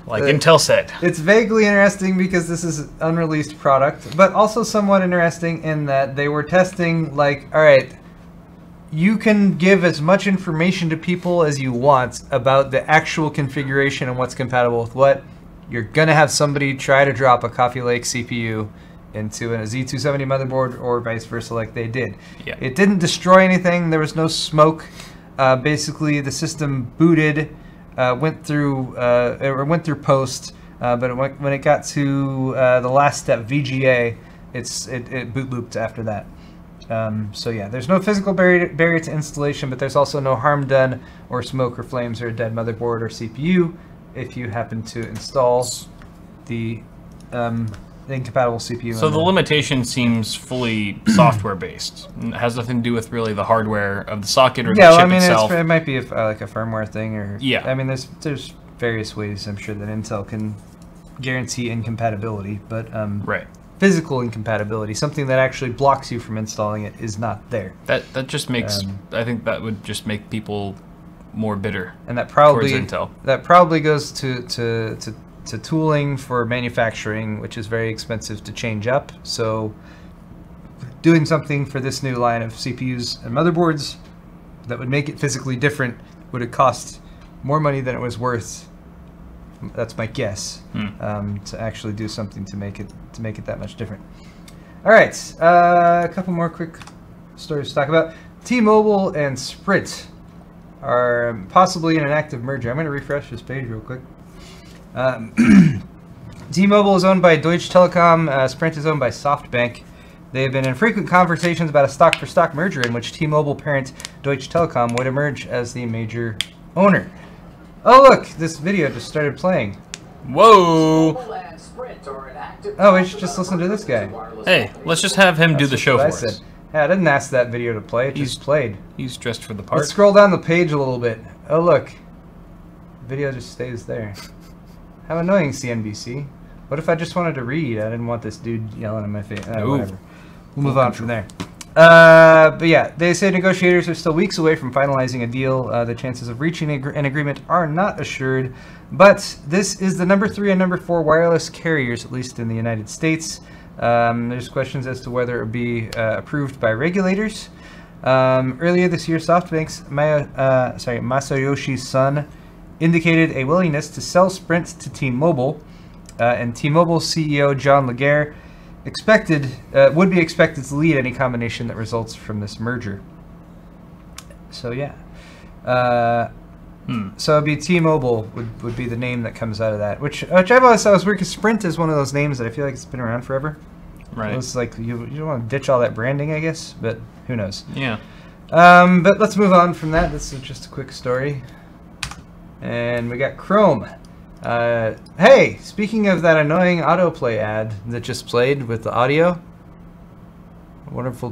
like Intel said. It's vaguely interesting because this is an unreleased product, but also somewhat interesting in that they were testing, like, all right, you can give as much information to people as you want about the actual configuration and what's compatible with what. You're going to have somebody try to drop a Coffee Lake CPU into a Z270 motherboard, or vice versa, like they did. Yeah. It didn't destroy anything. There was no smoke. Basically, the system booted, went through post, but when it got to the last step, VGA, it boot looped after that. So yeah, there's no physical barrier to installation, but there's also no harm done, or smoke or flames or a dead motherboard or CPU if you happen to install the incompatible CPU. So the limitation seems fully software based. It has nothing to do with really the hardware of the socket or the chip itself. It might be like a firmware thing, or yeah. I mean, there's various ways I'm sure that Intel can guarantee incompatibility, but right. Physical incompatibility, something that actually blocks you from installing it, is not there. That just makes I think that would just make people more bitter. And that probably towards Intel. That probably goes to tooling for manufacturing, which is very expensive to change up. So doing something for this new line of CPUs and motherboards that would make it physically different would have cost more money than it was worth. That's my guess. To actually do something to make it that much different. All right, a couple more quick stories to talk about. T-Mobile and Sprint are possibly in an active merger. I'm going to refresh this page real quick. T-Mobile is owned by Deutsche Telekom. Sprint is owned by SoftBank. They have been in frequent conversations about a stock-for-stock merger in which T-Mobile parent Deutsche Telekom would emerge as the major owner. Oh, look, this video just started playing. Whoa! Oh, we should just listen to this guy. Hey, let's just have him do the show for us. Yeah, I didn't ask that video to play. It just played. He's dressed for the part. Let's scroll down the page a little bit. Oh, look. The video just stays there. How annoying, CNBC. What if I just wanted to read? I didn't want this dude yelling in my face. Whatever. We'll move on from there. But yeah, they say negotiators are still weeks away from finalizing a deal. The chances of reaching an agreement are not assured. But this is the number 3 and number 4 wireless carriers, at least in the United States. There's questions as to whether it would be approved by regulators. Earlier this year, SoftBank's Masayoshi Son indicated a willingness to sell Sprint to T-Mobile, and T-Mobile CEO John Legere would be expected to lead any combination that results from this merger. So yeah, so it'd be T-Mobile would be the name that comes out of that, which I've always thought was weird because Sprint is one of those names that I feel like it's been around forever. Right. It's like you don't want to ditch all that branding, I guess, but who knows? Yeah. But let's move on from that. This is just a quick story. And we got Chrome. Hey, speaking of that annoying autoplay ad that just played with the audio, what a wonderful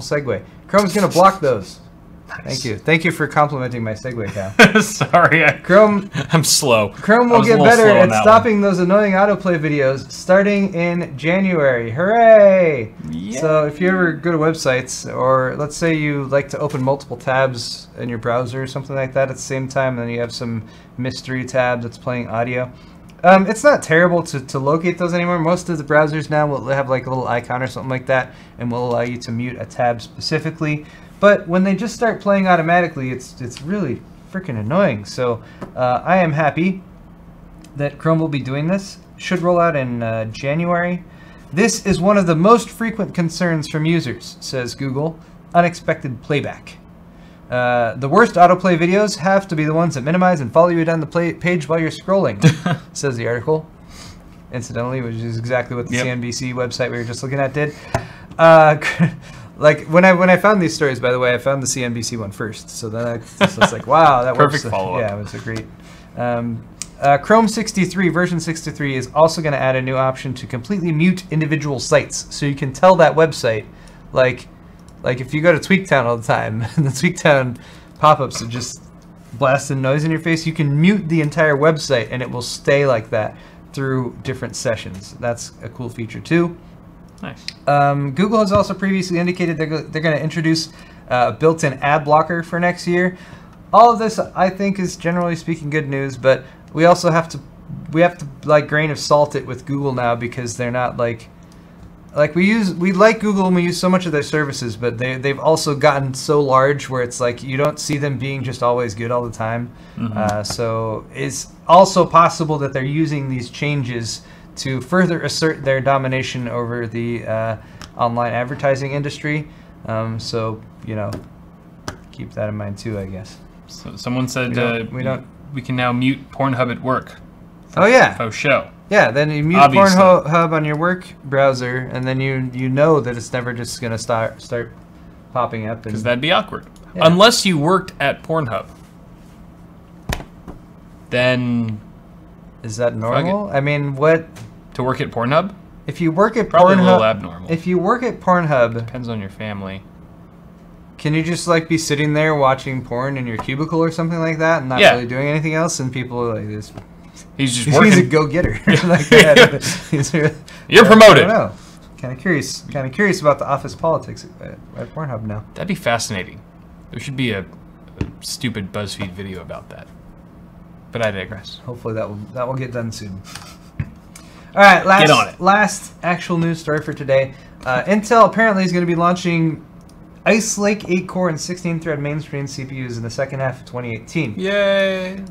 segue. Chrome's gonna block those. Nice. Thank you for complimenting my segue, Cal. Sorry, Chrome. I'm slow. Chrome will get better at stopping those annoying autoplay videos starting in January. Hooray! Yeah. So if you ever go to websites, or let's say you like to open multiple tabs in your browser or something like that at the same time, and then you have some mystery tab that's playing audio. It's not terrible to locate those anymore. Most of the browsers now will have like a little icon or something like that, and will allow you to mute a tab specifically. But when they just start playing automatically, it's really freaking annoying. So I am happy that Chrome will be doing this. Should roll out in January. This is one of the most frequent concerns from users, says Google. Unexpected playback. The worst autoplay videos have to be the ones that minimize and follow you down the page while you're scrolling, says the article. Incidentally, which is exactly what the CNBC website we were just looking at did. Like when I found these stories, by the way, I found the CNBC one first. So then I was like, wow, that perfect follow-up. Yeah, it was a great. Chrome 63 version 63 is also going to add a new option to completely mute individual sites, so you can tell that website, like if you go to Tweaktown all the time, and the Tweaktown pop-ups are just blasting noise in your face, you can mute the entire website and it will stay like that through different sessions. That's a cool feature too. Nice. Google has also previously indicated they're going to introduce a built-in ad blocker for next year. All of this, I think, is generally speaking good news, but we also have to like grain of salt it with Google now, because they're not like we like Google and we use so much of their services, but they've also gotten so large where it's like you don't see them being just always good all the time. So it's also possible that they're using these changes to further assert their domination over the online advertising industry. So, you know, keep that in mind too, I guess. So someone said we can now mute Pornhub at work. Oh yeah. Oh show. Yeah, then you mute Pornhub on your work browser, and then you know that it's never just gonna start popping up. Because that'd be awkward. Yeah. Unless you worked at Pornhub. Then is that normal? I mean, what? To work at Pornhub? If you work at Probably Pornhub, a little abnormal. If you work at Pornhub, depends on your family. Can you just like be sitting there watching porn in your cubicle or something like that, and not really doing anything else? And people are like, "This, he's working. He's a go-getter." Like that. You're promoted. I don't know. Kind of curious about the office politics at Pornhub now. That'd be fascinating. There should be a stupid BuzzFeed video about that. But I digress. Hopefully that will get done soon. All right, last actual news story for today. Intel apparently is going to be launching Ice Lake 8-core and 16-thread mainstream CPUs in the second half of 2018. Yay!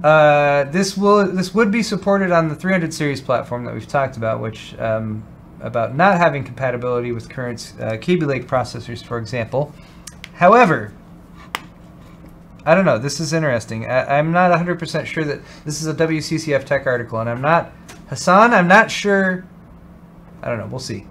This would be supported on the 300 series platform that we've talked about, which about not having compatibility with current Kaby Lake processors, for example. However, I don't know. This is interesting. I'm not 100% sure that this is a WCCF Tech article, and I'm not Hassan, I'm not sure. I don't know. We'll see.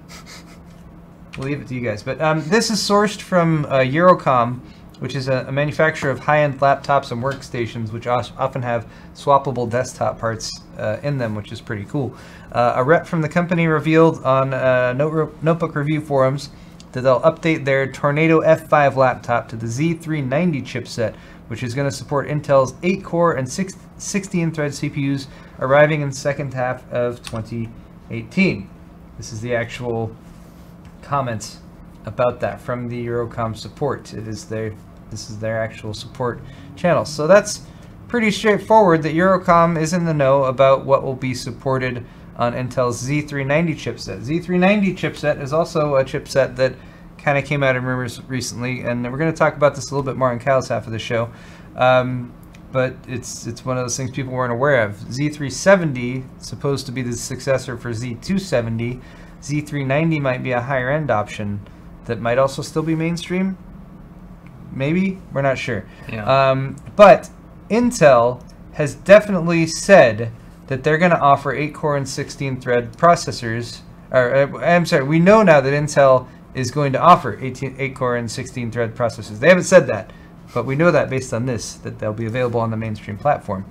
We'll leave it to you guys. But this is sourced from Eurocom, which is a manufacturer of high-end laptops and workstations, which often have swappable desktop parts in them, which is pretty cool. A rep from the company revealed on Notebook Review forums that they'll update their Tornado F5 laptop to the Z390 chipset, which is going to support Intel's 8-core and 16-thread CPUs, arriving in the second half of 2018. This is the actual comments about that from the Eurocom support. This is their actual support channel. So that's pretty straightforward that Eurocom is in the know about what will be supported on Intel's Z390 chipset. Z390 chipset is also a chipset that kind of came out in rumors recently, and we're going to talk about this a little bit more in Cal's half of the show. But it's one of those things people weren't aware of. Z370 is supposed to be the successor for Z270. Z390 might be a higher end option that might also still be mainstream. Maybe, we're not sure. Yeah. But Intel has definitely said that they're going to offer 8-core and 16-thread processors. I'm sorry, we know now that Intel is going to offer 8-core and 16-thread processors. They haven't said that, but we know that based on this, that they'll be available on the mainstream platform,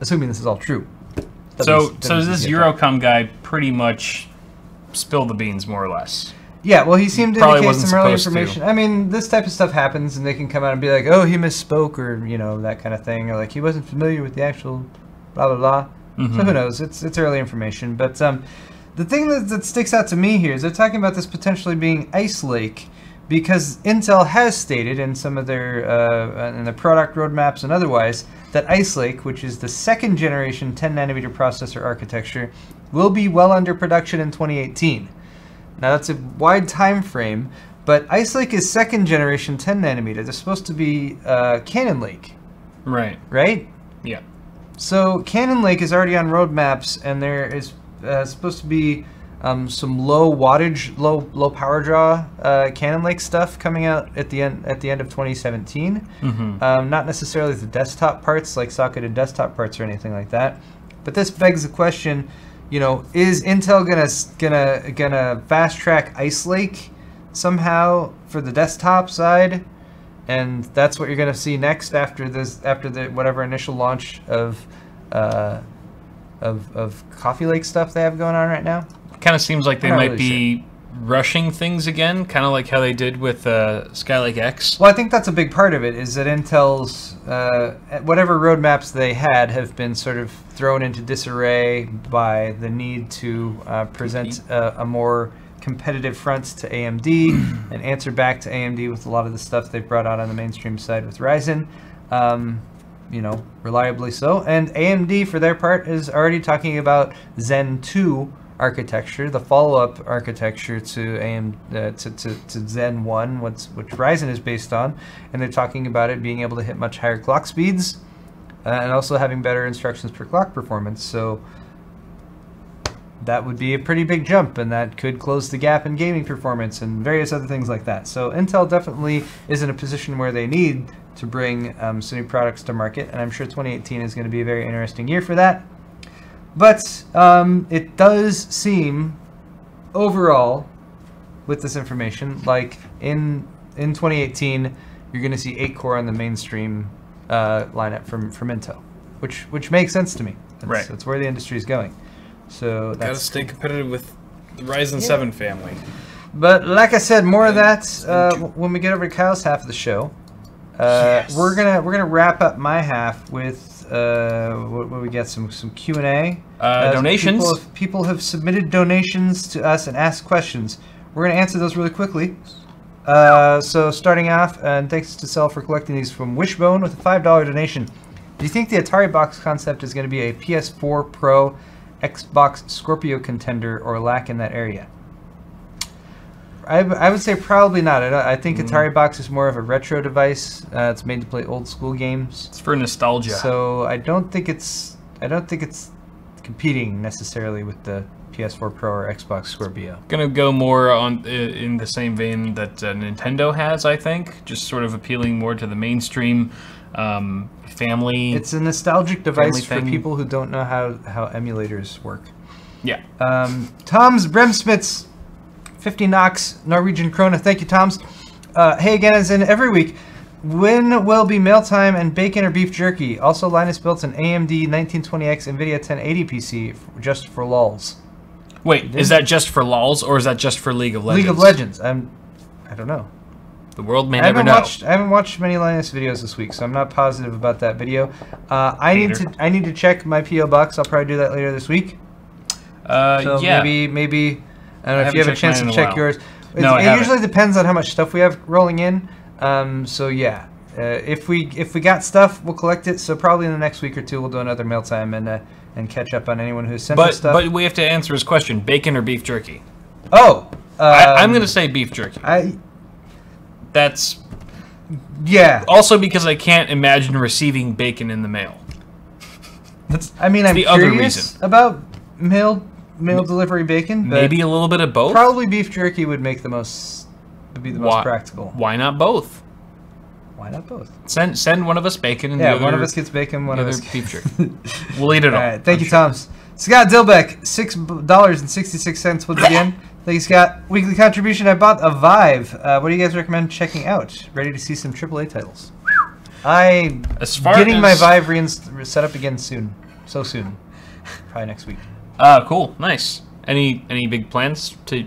assuming this is all true. So this Eurocom guy pretty much spilled the beans, more or less. Yeah, well, he seemed to Probably indicate wasn't some early supposed information. to. I mean, this type of stuff happens, and they can come out and be like, oh, he misspoke, or, you know, that kind of thing, or like, he wasn't familiar with the actual blah, blah, blah. Mm-hmm. So who knows? It's early information. But the thing that sticks out to me here is they're talking about this potentially being Ice Lake, because Intel has stated in some of their in the product roadmaps and otherwise that Ice Lake, which is the second generation 10-nanometer processor architecture, will be well under production in 2018. Now that's a wide time frame, but Ice Lake is second generation 10-nanometer. They're supposed to be Cannon Lake. Right. Right? Yeah. So Cannon Lake is already on roadmaps, and there is supposed to be some low wattage, low power draw Cannon Lake stuff coming out at the end of 2017. Mm-hmm. Not necessarily the desktop parts, like socketed desktop parts or anything like that. But this begs the question, you know, is Intel gonna fast track Ice Lake somehow for the desktop side? And that's what you're gonna see next after the whatever initial launch of Coffee Lake stuff they have going on right now. Kind of seems like they I'm not might really be rushing things again, kind of like how they did with Skylake X. Well, I think that's a big part of it, is that Intel's whatever roadmaps they had have been sort of thrown into disarray by the need to present a more competitive front to AMD and answer back to AMD with a lot of the stuff they've brought out on the mainstream side with Ryzen. You know, reliably so. And AMD, for their part, is already talking about Zen 2 architecture, the follow-up architecture to to Zen 1, which Ryzen is based on, and they're talking about it being able to hit much higher clock speeds and also having better instructions per clock performance. So that would be a pretty big jump, and that could close the gap in gaming performance and various other things like that. So Intel definitely is in a position where they need to bring some new products to market, and I'm sure 2018 is going to be a very interesting year for that. But it does seem, overall, with this information, like in 2018, you're going to see 8-core on the mainstream lineup from Intel, which makes sense to me. Right. That's where the industry is going. So Gotta stay competitive with the Ryzen 7 family. But like I said, more of that when we get over to Kyle's half of the show. Yes. We're gonna wrap up my half with what we get some Q&A. Donations. People have submitted donations to us and asked questions. We're gonna answer those really quickly. So starting off, and thanks to Cell for collecting these from Wishbone with a $5 donation. Do you think the Atari box concept is going to be a PS4 Pro, Xbox Scorpio contender, or lack in that area? I would say probably not. I think Atari Box is more of a retro device. It's made to play old school games. It's for nostalgia. So I don't think it's competing necessarily with the PS4 Pro or Xbox Scorpio. Gonna go more on in the same vein that Nintendo has, I think. Just sort of appealing more to the mainstream family. It's a nostalgic device for thing. people who don't know how emulators work. Yeah. Tom's Bremsmith's 50 Knox Norwegian Krona. Thank you, Tom's. Hey again, as in every week. When will be mail time and bacon or beef jerky? Also, Linus built an AMD 1920X NVIDIA 1080 PC just for lulz. Wait, is that just for lols or is that just for League of Legends? League of Legends. I don't know. The world may never know. I haven't watched many Linus videos this week, so I'm not positive about that video. I need to check my PO box. I'll probably do that later this week. So yeah. Maybe I don't know if you have a chance to check yours. No, it usually depends on how much stuff we have rolling in. So yeah, if we got stuff, we'll collect it. So probably in the next week or two, we'll do another mail time and catch up on anyone who's sent us stuff. But we have to answer his question: bacon or beef jerky? Oh, I'm gonna say beef jerky. That's yeah. Also because I can't imagine receiving bacon in the mail. I'm the curious about mail delivery bacon. Maybe a little bit of both. Probably beef jerky would be the most practical. Why not both? Why not both? Send one of us bacon and one of us gets bacon, one of us beef jerky. We'll eat it all. Right, thank you, Toms. Scott Dilbeck, $6.66 once again. Thank you, Scott. Weekly contribution. I bought a Vive. What do you guys recommend checking out? Ready to see some AAA titles. I'm getting my Vive set up again soon. So soon. Probably next week. Cool. Nice. Any big plans to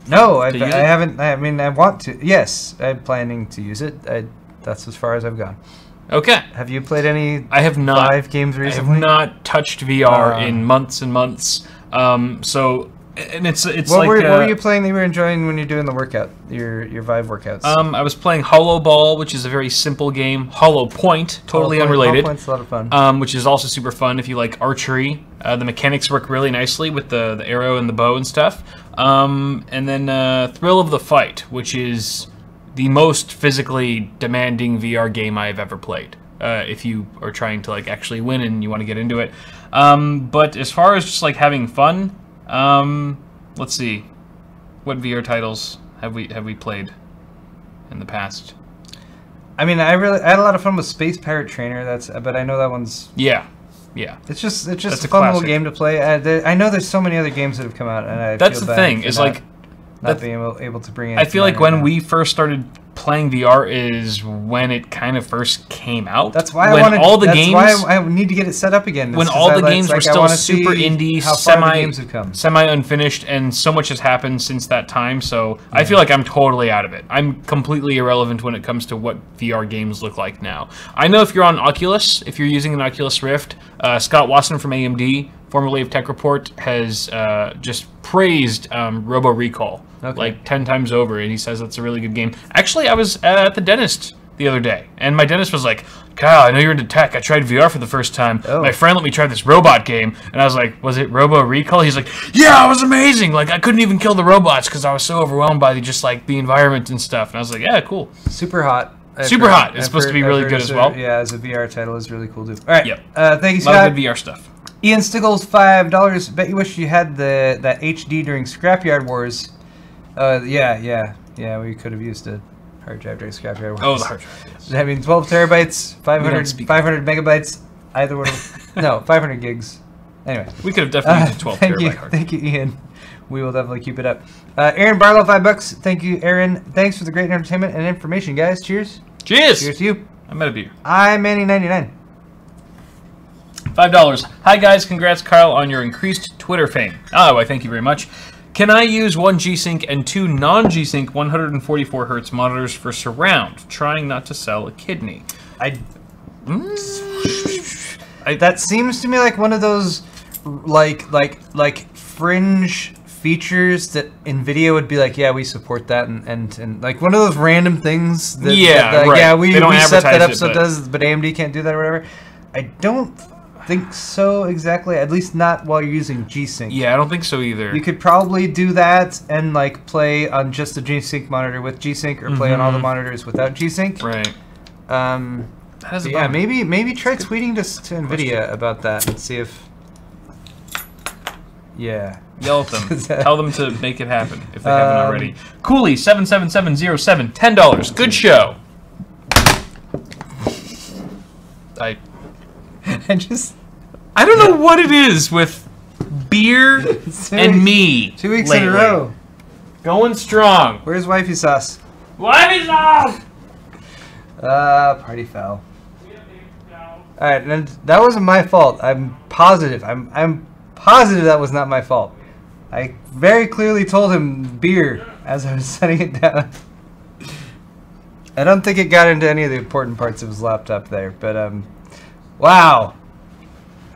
No, I haven't. I mean, I want to. Yes, I'm planning to use it. That's as far as I've gone. Okay. Have you played any? I have not. Vive games recently. I have not touched VR in months and months. It's what were you playing that you were enjoying when you're doing the workout, your Vive workouts? I was playing Hollow Ball, which is a very simple game. Hollow Point, totally unrelated. Hollow Point's a lot of fun. Which is also super fun if you like archery. The mechanics work really nicely with the arrow and the bow and stuff. And then Thrill of the Fight, which is the most physically demanding VR game I've ever played. If you are trying to like actually win and you want to get into it. But as far as just like having fun. Let's see. What VR titles have we played in the past? I mean, I had a lot of fun with Space Pirate Trainer. But I know that one's yeah. It's just a fun little game to play. I know there's so many other games that have come out, and that's the thing is like not being able to bring in. I feel like when we first started playing VR is when it kind of first came out. That's why I need to get it set up again. When all the games were still super indie, semi unfinished, and so much has happened since that time. So I feel like I'm totally out of it. I'm completely irrelevant when it comes to what VR games look like now. I know if you're on Oculus, if you're using an Oculus Rift, Scott Watson from AMD, formerly of Tech Report, has just praised Robo Recall. Okay. Like 10 times over, and he says it's a really good game. Actually, I was at the dentist the other day, and my dentist was like, Kyle, I know you're into tech. I tried VR for the first time. Oh. My friend let me try this robot game, and I was like, was it Robo Recall? He's like, yeah, it was amazing. Like, I couldn't even kill the robots because I was so overwhelmed by just like the environment and stuff. And I was like, yeah, cool. Super hot. Super hot. It's supposed to be really good as well. Yeah, as a VR title is really cool too. All right. Yep. Thank you, Scott. A lot of good VR stuff. Ian Stiggles, $5. Bet you wish you had that HD during Scrapyard Wars. Yeah, we could have used a hard drive during Scrapyard Wars. Oh, the hard drive, yes. I mean, 12 terabytes, 500 megabytes, either one of them. No, 500 gigs. Anyway. We could have definitely used a 12 terabyte hard drive. Thank you, Ian. We will definitely keep it up. Aaron Barlow, $5. Thank you, Aaron. Thanks for the great entertainment and information, guys. Cheers. Cheers. Cheers to you. I'm out of beer. I'm Manny99. $5. Hi, guys. Congrats, Kyle, on your increased Twitter fame. Oh, I thank you very much. Can I use one G-Sync and two non-G-Sync 144 Hz monitors for surround? Trying not to sell a kidney. That seems to me like one of those like fringe features that NVIDIA would be like, yeah, we support that, and like one of those random things that, right. Yeah, we set that up so it does, but AMD can't do that or whatever. I don't think so exactly, at least not while you're using G-Sync. Yeah, I don't think so either. You could probably do that and like play on just a G-Sync monitor with G-Sync, or play on all the monitors without G-Sync. Right. Yeah, maybe try tweeting to NVIDIA about that and see if. Yeah. Yell at them. Tell them to make it happen if they haven't already. Cooley77707, $10. Good show. I don't know what it is with beer and me. 2 weeks lately. in a row. Going strong. Where's wifey sauce? Wifey sauce! Party foul. Alright, and that wasn't my fault. I'm positive. I'm positive that was not my fault. I very clearly told him beer as I was setting it down. I don't think it got into any of the important parts of his laptop there, but wow.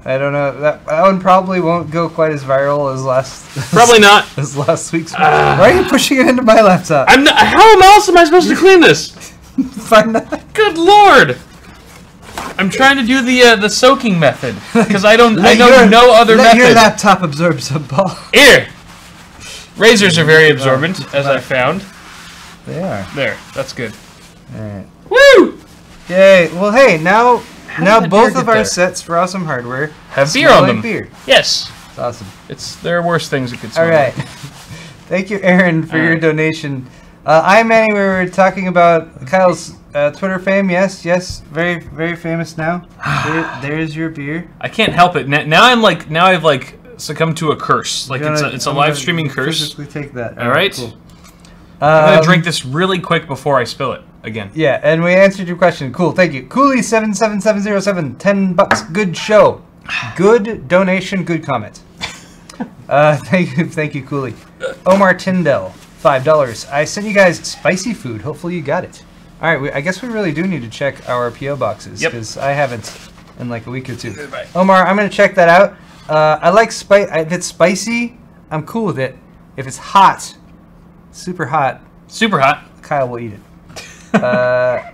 I don't know. That one probably won't go quite as viral as Probably not. as last week's. Why are you pushing it into my laptop? I'm not, how else am I supposed to clean this? Find out. Good lord! I'm trying to do the soaking method because I know no other let method. Your laptop absorb some ball. Here, razors are very absorbent, as I found. They are. There, that's good. All right. Woo! Yay! Well, hey, now did both beer of get our there? sets for Awesome Hardware Have beer smell on like them. Beer. Yes, It's awesome. there are worse things that could smell. All right. Thank you, Aaron, for your donation. I'm Manny. We were talking about Kyle's Twitter fame. Yes, very, very famous now. There's your beer. I can't help it. Now I've like succumbed to a curse. Like it's a live streaming curse. Physically take that. All right. Cool. I'm gonna drink this really quick before I spill it again. Yeah, and we answered your question. Cool, thank you. Cooley77707, $10. Good show. Good donation, good comment. Thank you, Cooley. Omar Tyndall, $5. I sent you guys spicy food. Hopefully you got it. All right, I guess we really do need to check our PO boxes because I haven't in like a week or two. Bye. Omar, I'm gonna check that out. I like spice. If it's spicy, I'm cool with it. If it's hot, super hot, Kyle will eat it.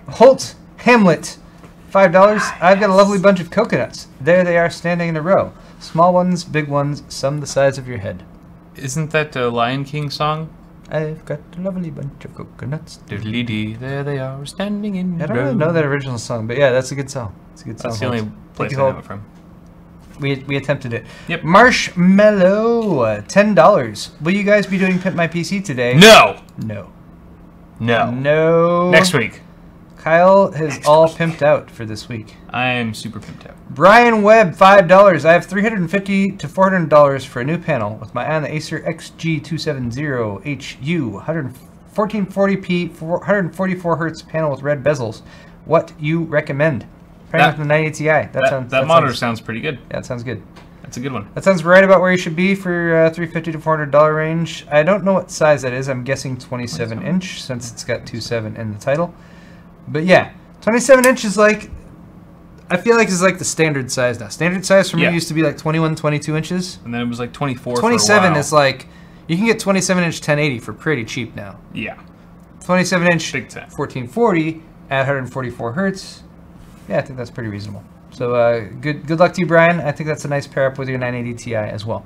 Holt Hamlet, $5. I've got a lovely bunch of coconuts. There they are standing in a row. Small ones, big ones, some the size of your head. Isn't that a Lion King song? I've got a lovely bunch of coconuts. Doodly-dee, there they are standing in a I don't row. really know that original song, but yeah, that's a good song. It's a good song. That's the only Holt. place Thank I you, know it Holt. from. We attempted it. Yep. Marshmallow, $10. Will you guys be doing Pimp My PC today? No! No. No. Next week. Kyle has pimped out for this week. I am super pimped out. Brian Webb, $5. I have $350 to $400 for a new panel with my eye on the Acer XG270HU 1440p 144 hertz panel with red bezels. What you recommend? Trying with the 90 Ti. That monitor sounds pretty good. Yeah, it sounds good. That's a good one. That sounds right about where you should be for $350 to $400 range. I don't know what size that is. I'm guessing 27 inch since it's got 2.7 in the title. But yeah, 27 inch is like, I feel like it's like the standard size now. Standard size for me used to be like 21, 22 inches. And then it was like 24 27 for a while. is like, you can get 27 inch 1080 for pretty cheap now. Yeah. 27 inch Big time. 1440 at 144 hertz. Yeah, I think that's pretty reasonable. So good luck to you, Brian. I think that's a nice pair up with your 980 Ti as well.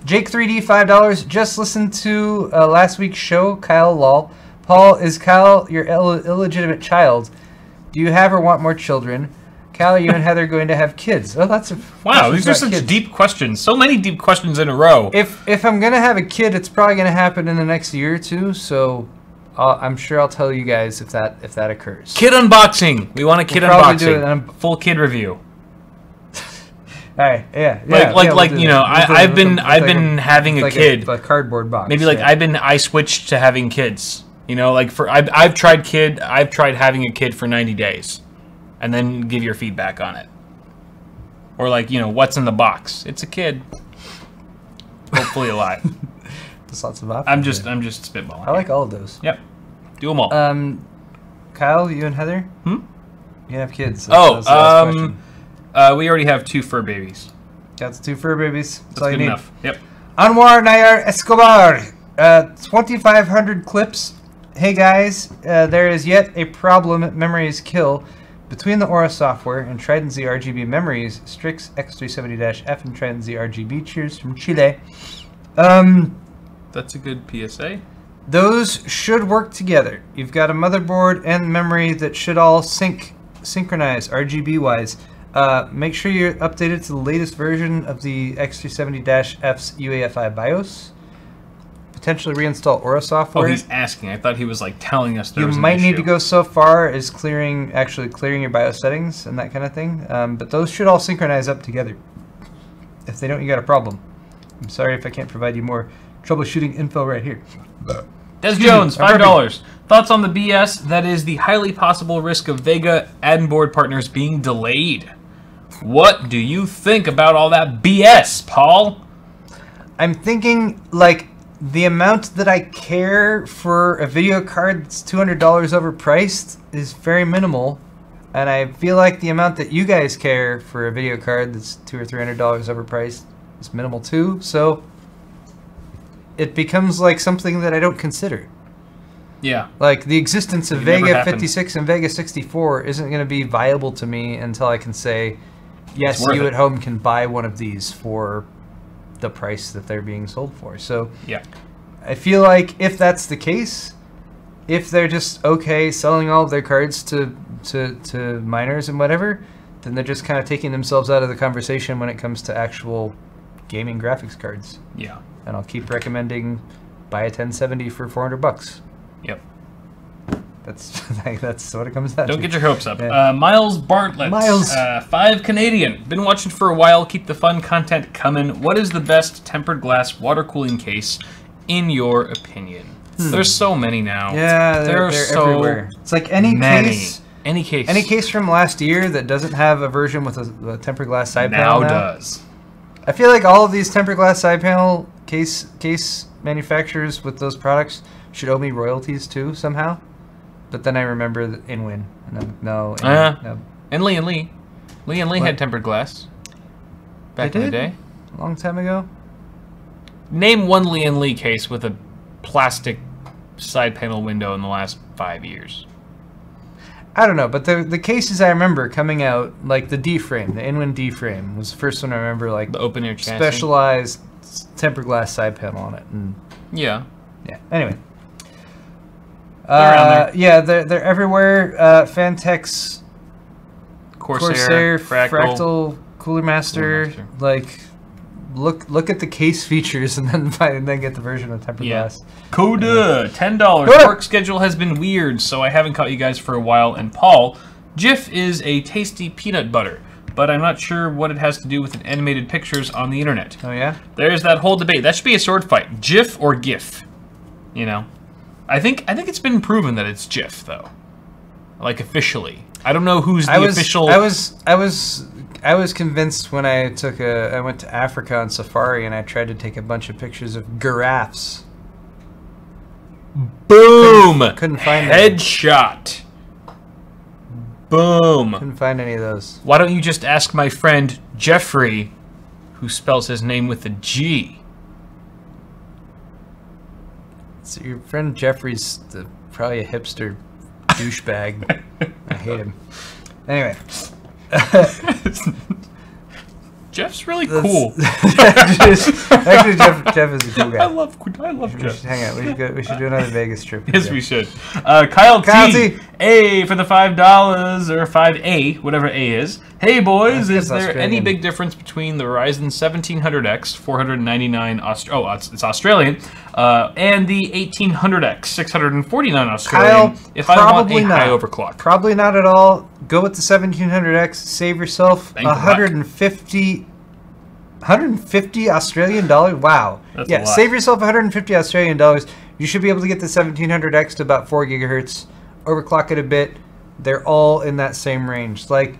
Jake 3D, $5. Just listened to last week's show, Kyle lol. Paul, is Kyle your illegitimate child? Do you have or want more children? Kyle, are you and Heather going to have kids? Oh, that's a wow. These are such deep questions. So many deep questions in a row. If I'm gonna have a kid, it's probably gonna happen in the next year or two. So I'm sure I'll tell you guys if that occurs. Kid unboxing. We want a kid unboxing. Full kid review. All right, yeah. Like you know, I've been having a kid. A cardboard box. Maybe like I switched to having kids. You know, like I've tried having a kid for 90 days, and then give your feedback on it. Or like, you know, what's in the box? It's a kid, hopefully alive. There's lots of options. I'm just spitballing. I like all of those. Yep, do them all. Kyle, you and Heather. You have kids. We already have 2 fur babies. Got the 2 fur babies. That's good enough. Yep. Anwar Nayar Escobar, 2,500 clips. Hey guys, there is yet a problem. Memories kill. Between the Aura software and Trident Z RGB memories, Strix X370-F and Trident Z RGB. Cheers from Chile. That's a good PSA. Those should work together. You've got a motherboard and memory that should all synchronize RGB-wise. Make sure you're updated to the latest version of the X370-F's UEFI BIOS. Potentially reinstall Aura software. Oh, he's asking. I thought he was like telling us there was an You might issue. need to go so far as actually clearing your BIOS settings and that kind of thing. But those should all synchronize up together. If they don't, you got a problem. I'm sorry if I can't provide you more troubleshooting info right here. Des Jones, $5. Thoughts on the BS that is the highly possible risk of Vega and board partners being delayed? What do you think about all that BS, Paul? I'm thinking, like, the amount that I care for a video card that's $200 overpriced is very minimal. And I feel like the amount that you guys care for a video card that's $200 or $300 overpriced is minimal too. So it becomes like something that I don't consider. Yeah. Like the existence of Vega 56 and Vega 64 isn't going to be viable to me until I can say, yes, you at home can buy one of these for the price that they're being sold for. So yeah, I feel like if that's the case, if they're just okay selling all of their cards to miners and whatever, then they're just kind of taking themselves out of the conversation when it comes to actual gaming graphics cards. Yeah. And I'll keep recommending buy a 1070 for $400. Yep. That's what it comes down to. Don't get your hopes up. Yeah. Miles Bartlett. Miles. 5 Canadian. Been watching for a while. Keep the fun content coming. What is the best tempered glass water cooling case, in your opinion? There's so many now. Yeah, they're so everywhere. It's like any case. Any case. Any case from last year that doesn't have a version with a tempered glass side panel now does. I feel like all of these tempered glass side panel case manufacturers with those products should owe me royalties too somehow. But then I remember InWin. And I'm, no. And Lee and Lee. Lee and Lee had tempered glass. Back in the day. A long time ago. Name one Lee and Lee case with a plastic side panel window in the last 5 years. I don't know, but the cases I remember coming out, like the D-frame, the InWin D-frame, was the first one I remember, like, the open air chassis. Specialized tempered glass side panel on it. And yeah. Anyway. They're yeah, they're everywhere. Fantex, Corsair, Fractal, Cooler Master. Like, look at the case features and then get the version with tempered glass. Coda, $10. Work schedule has been weird, so I haven't caught you guys for a while. And Paul, Jif is a tasty peanut butter, but I'm not sure what it has to do with an animated pictures on the internet. Oh yeah? There's that whole debate. That should be a sword fight. Jif or GIF. You know? I think it's been proven that it's GIF though. Like officially. I don't know who's the official. I was convinced when I went to Africa on safari and I tried to take a bunch of pictures of giraffes. Boom! Couldn't find headshot. Boom. Couldn't find any of those. Why don't you just ask my friend Jeffrey, who spells his name with a G? So your friend Jeffrey's probably a hipster douchebag. I hate him. Anyway. Jeff's really cool. Actually, Jeff is a cool guy. I love Jeff. We should hang out. We should do another Vegas trip. Yes, we should. Kyle T. A for the $5 or 5A, whatever A is. Hey boys, is there any big difference between the Ryzen 1700X 499 it's Australian, and the 1800X 649 Australian? Kyle, if I want a high overclock, probably not at all. Go with the 1700X. Save yourself 150 Australian dollars. Wow. That's a lot. Save yourself 150 Australian dollars. You should be able to get the 1700X to about 4 gigahertz. Overclock it a bit. They're all in that same range. Like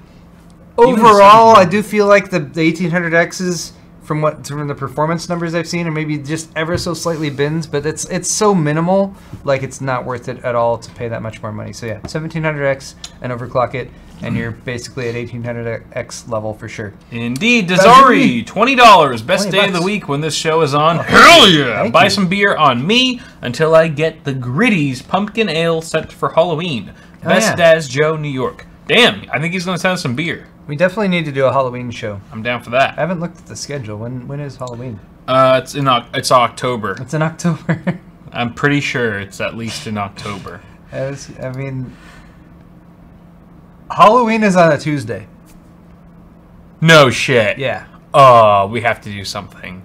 overall, I do feel like the 1800Xs from the performance numbers I've seen are maybe just ever so slightly bins, but it's so minimal, like it's not worth it at all to pay that much more money. So yeah, 1700X and overclock it, and you're basically at 1800X level for sure. Indeed. Dazori, $20. Best day of the week when this show is on. Hell yeah! Buy some beer on me until I get the Gritty's Pumpkin Ale sent for Halloween. Best Daz Joe, New York. Damn, I think he's going to send us some beer. We definitely need to do a Halloween show. I'm down for that. I haven't looked at the schedule. When is Halloween? It's October. It's in October. I'm pretty sure it's at least in October. I mean, Halloween is on a Tuesday. No shit. Yeah. Oh, we have to do something.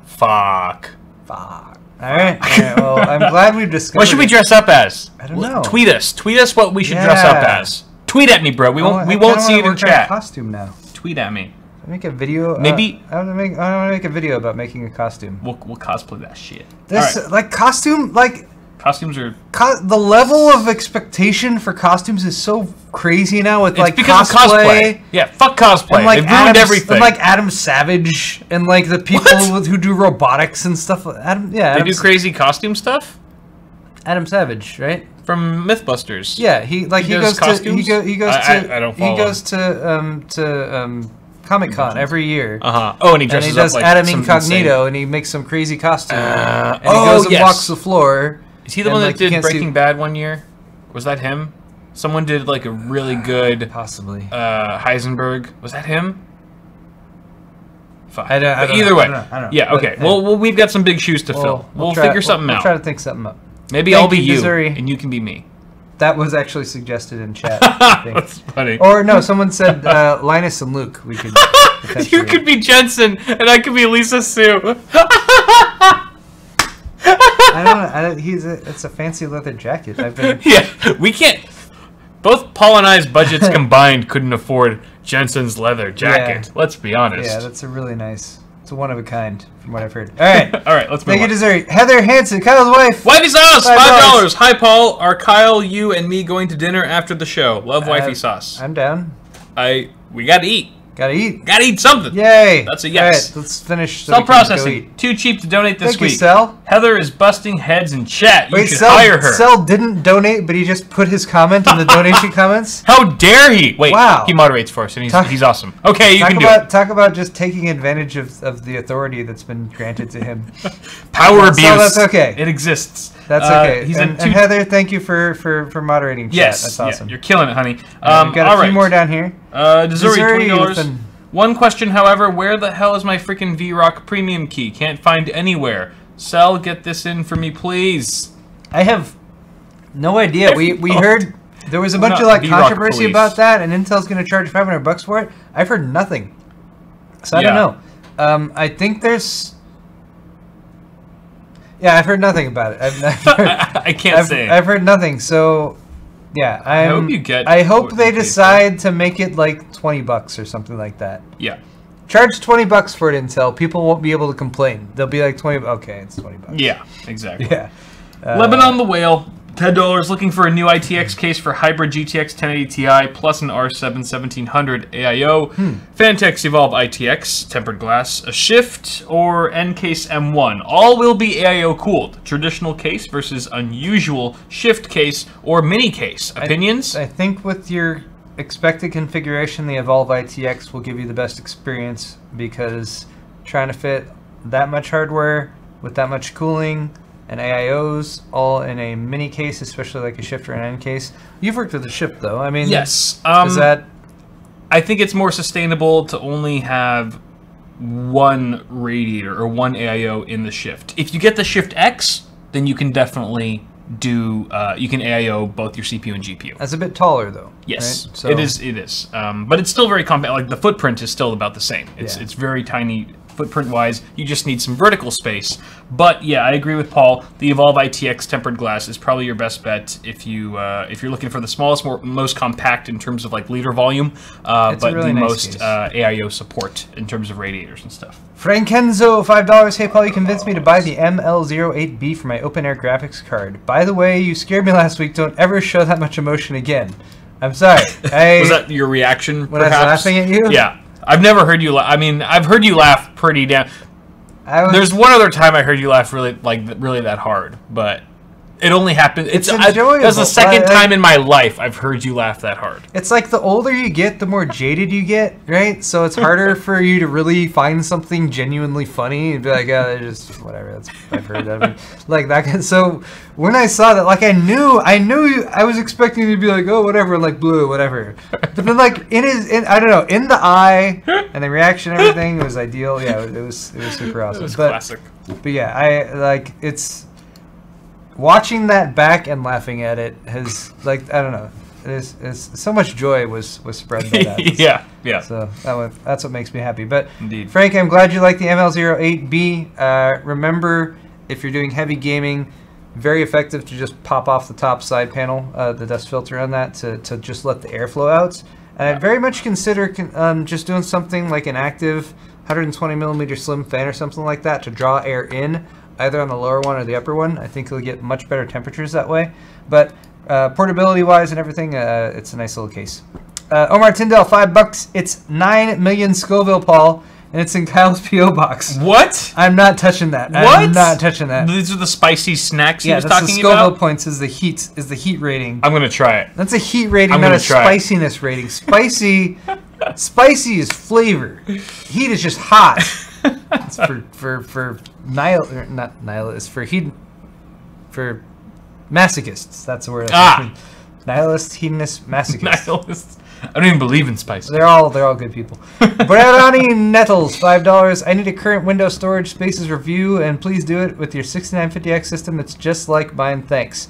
Fuck. All right. Well, I'm glad we've discovered. What should we dress up as? I don't know. Tweet us. Tweet us what we should dress up as. Tweet at me, bro. We won't see it in chat. Costume now. Tweet at me. Make a video. Maybe I want to make a video about making a costume. we'll cosplay that shit. This All right. like costume like. Costumes are... The level of expectation for costumes is so crazy now with like because of cosplay. Yeah, fuck cosplay. And like They've ruined everything. And like Adam Savage and like the people who do robotics and stuff. They do crazy costume stuff. Adam Savage, right? From MythBusters. Yeah, he goes costumes? to I don't follow. he goes to Comic-Con every year. Oh, and he dresses does up like Adam some Incognito, and he makes some crazy costume. And he oh, goes and yes. walks the floor. Is he the one that did Breaking Bad one year? Was that him? Someone did like a really good possibly Heisenberg. Was that him? Fuck. I don't either know. way. I don't know. Yeah. Okay. Well, we've got some big shoes to fill. We'll figure something out. We'll try to think something up. Maybe I'll be you, and you can be me. That was actually suggested in chat. I think. That's funny. Or no, someone said Linus and Luke. We could. You could be Jensen, and I could be Lisa Sue. I don't. It's a fancy leather jacket. Yeah, we can't. Both Paul and I's budgets combined couldn't afford Jensen's leather jacket. Yeah. Let's be honest. Yeah, that's a really nice. It's a one of a kind, from what I've heard. All right, all right. Let's move on. Dessert. Heather Hansen, Kyle's wife. Wifey sauce, $5. Hi, Paul. Are Kyle, you, and me going to dinner after the show? Love wifey sauce. I'm down. We gotta eat. Gotta eat. Gotta eat something. Yay. That's a yes. All right, let's finish. Cell processing. Too cheap to donate this week. Thank you, Cell. Heather is busting heads in chat. You should Cell, hire her. Cell didn't donate, but he just put his comment in the donation comments. How dare he? Wait, wow. He moderates for us, and he's awesome. Okay, you can do it. Talk about just taking advantage of the authority that's been granted to him. Power abuse. So that's okay. It exists. That's okay. And Heather, thank you for moderating chat. Yes. That's awesome. Yeah, you're killing it, honey. We've got a few more down here. Desuri, $20. One question, however, where the hell is my freaking V-Rock premium key? Can't find anywhere. Sal, get this in for me, please. I have no idea. We heard there was a bunch of like controversy about that, and Intel's going to charge $500 for it. I've heard nothing, so I don't know. I think there's. Yeah, I've heard nothing about it. I can't say. I've heard nothing. So. Yeah, I hope they decide to make it like $20 or something like that. Yeah. Charge $20 for it, Intel. People won't be able to complain. They'll be like Okay, it's $20. Yeah, exactly. Yeah. Lebanon the Whale, $10. Looking for a new ITX case for hybrid GTX 1080 Ti plus an R7 1700 AIO. Fantex Evolve ITX, tempered glass, a Shift, or N-Case M1. All will be AIO cooled. Traditional case versus unusual Shift case or mini case. Opinions? I think with your expected configuration, the Evolve ITX will give you the best experience because trying to fit that much hardware with that much cooling and AIOs all in a mini case, especially like a Shift or an N case. You've worked with a Shift though. I mean, yes. Is that? I think it's more sustainable to only have one radiator or one AIO in the Shift. If you get the Shift X, then you can definitely do. You can AIO both your CPU and GPU. That's a bit taller though. Yes, right? So it is. It is. But it's still very compact. Like the footprint is still about the same. It's very tiny. Footprint-wise, you just need some vertical space. But yeah, I agree with Paul. The Evolve ITX tempered glass is probably your best bet if you're looking for the smallest, most compact in terms of like liter volume, but really the most AIO support in terms of radiators and stuff. Frankenzo, $5. Hey Paul, you convinced me to buy the ML08B for my open air graphics card. By the way, you scared me last week. Don't ever show that much emotion again. I'm sorry. Was that your reaction? When perhaps? I was laughing at you? Yeah. I've never heard you laugh. I mean, I've heard you laugh pretty damn. There's one other time I heard you laugh really that hard, but it only happened. It's enjoyable. That's the second time in my life I've heard you laugh that hard. It's like the older you get, the more jaded you get, right? So it's harder for you to really find something genuinely funny and be like, oh, just whatever. I've heard that. Like that. So when I saw that, like I knew I was expecting you to be like, oh, whatever, like blue, whatever. But then like I don't know, in the eye and the reaction, and everything, it was ideal. Yeah, it was super awesome. It was classic. But yeah, I like it's. Watching that back and laughing at it has, like, I don't know, it's so much joy was spread by that. yeah. So that's what makes me happy. But indeed, Frank, I'm glad you like the ML08B. Remember, if you're doing heavy gaming, very effective to just pop off the top side panel, the dust filter on that to just let the air flow out. And I very much consider just doing something like an active 120 millimeter slim fan or something like that to draw air in, either on the lower one or the upper one. I think you'll get much better temperatures that way. But portability wise and everything, it's a nice little case. Omar Tyndall, $5. It's 9 million Scoville, Paul, and it's in Kyle's P.O. box. What? I'm not touching that. What? I'm not touching that. These are the spicy snacks he was that's talking the Scoville about? points is the heat rating. I'm going to try it. That's a heat rating, I'm not gonna a try it. spiciness rating. Spicy is flavor. Heat is just hot. It's for not nihilists, for masochists. That's the word. Nihilist, hedonist, masochist. Nihilists. I don't even believe in spice. They're all good people. Bradani Nettles, $5. I need a current Windows storage spaces review, and please do it with your 6950X system. It's just like mine. Thanks.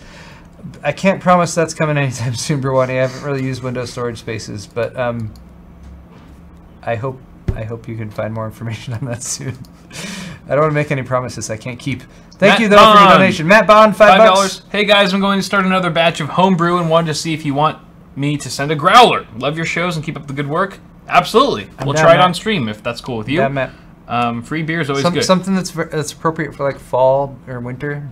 I can't promise that's coming anytime soon, Brawani. I haven't really used Windows storage spaces, but I hope you can find more information on that soon. I don't want to make any promises I can't keep. Thank you, though, for your donation. Matt Bond, $5. Hey, guys, I'm going to start another batch of homebrew and wanted to see if you want me to send a growler. Love your shows and keep up the good work. Absolutely. We'll try it on stream if that's cool with you. Yeah, Matt. Free beer is always good. Something that's appropriate for like fall or winter.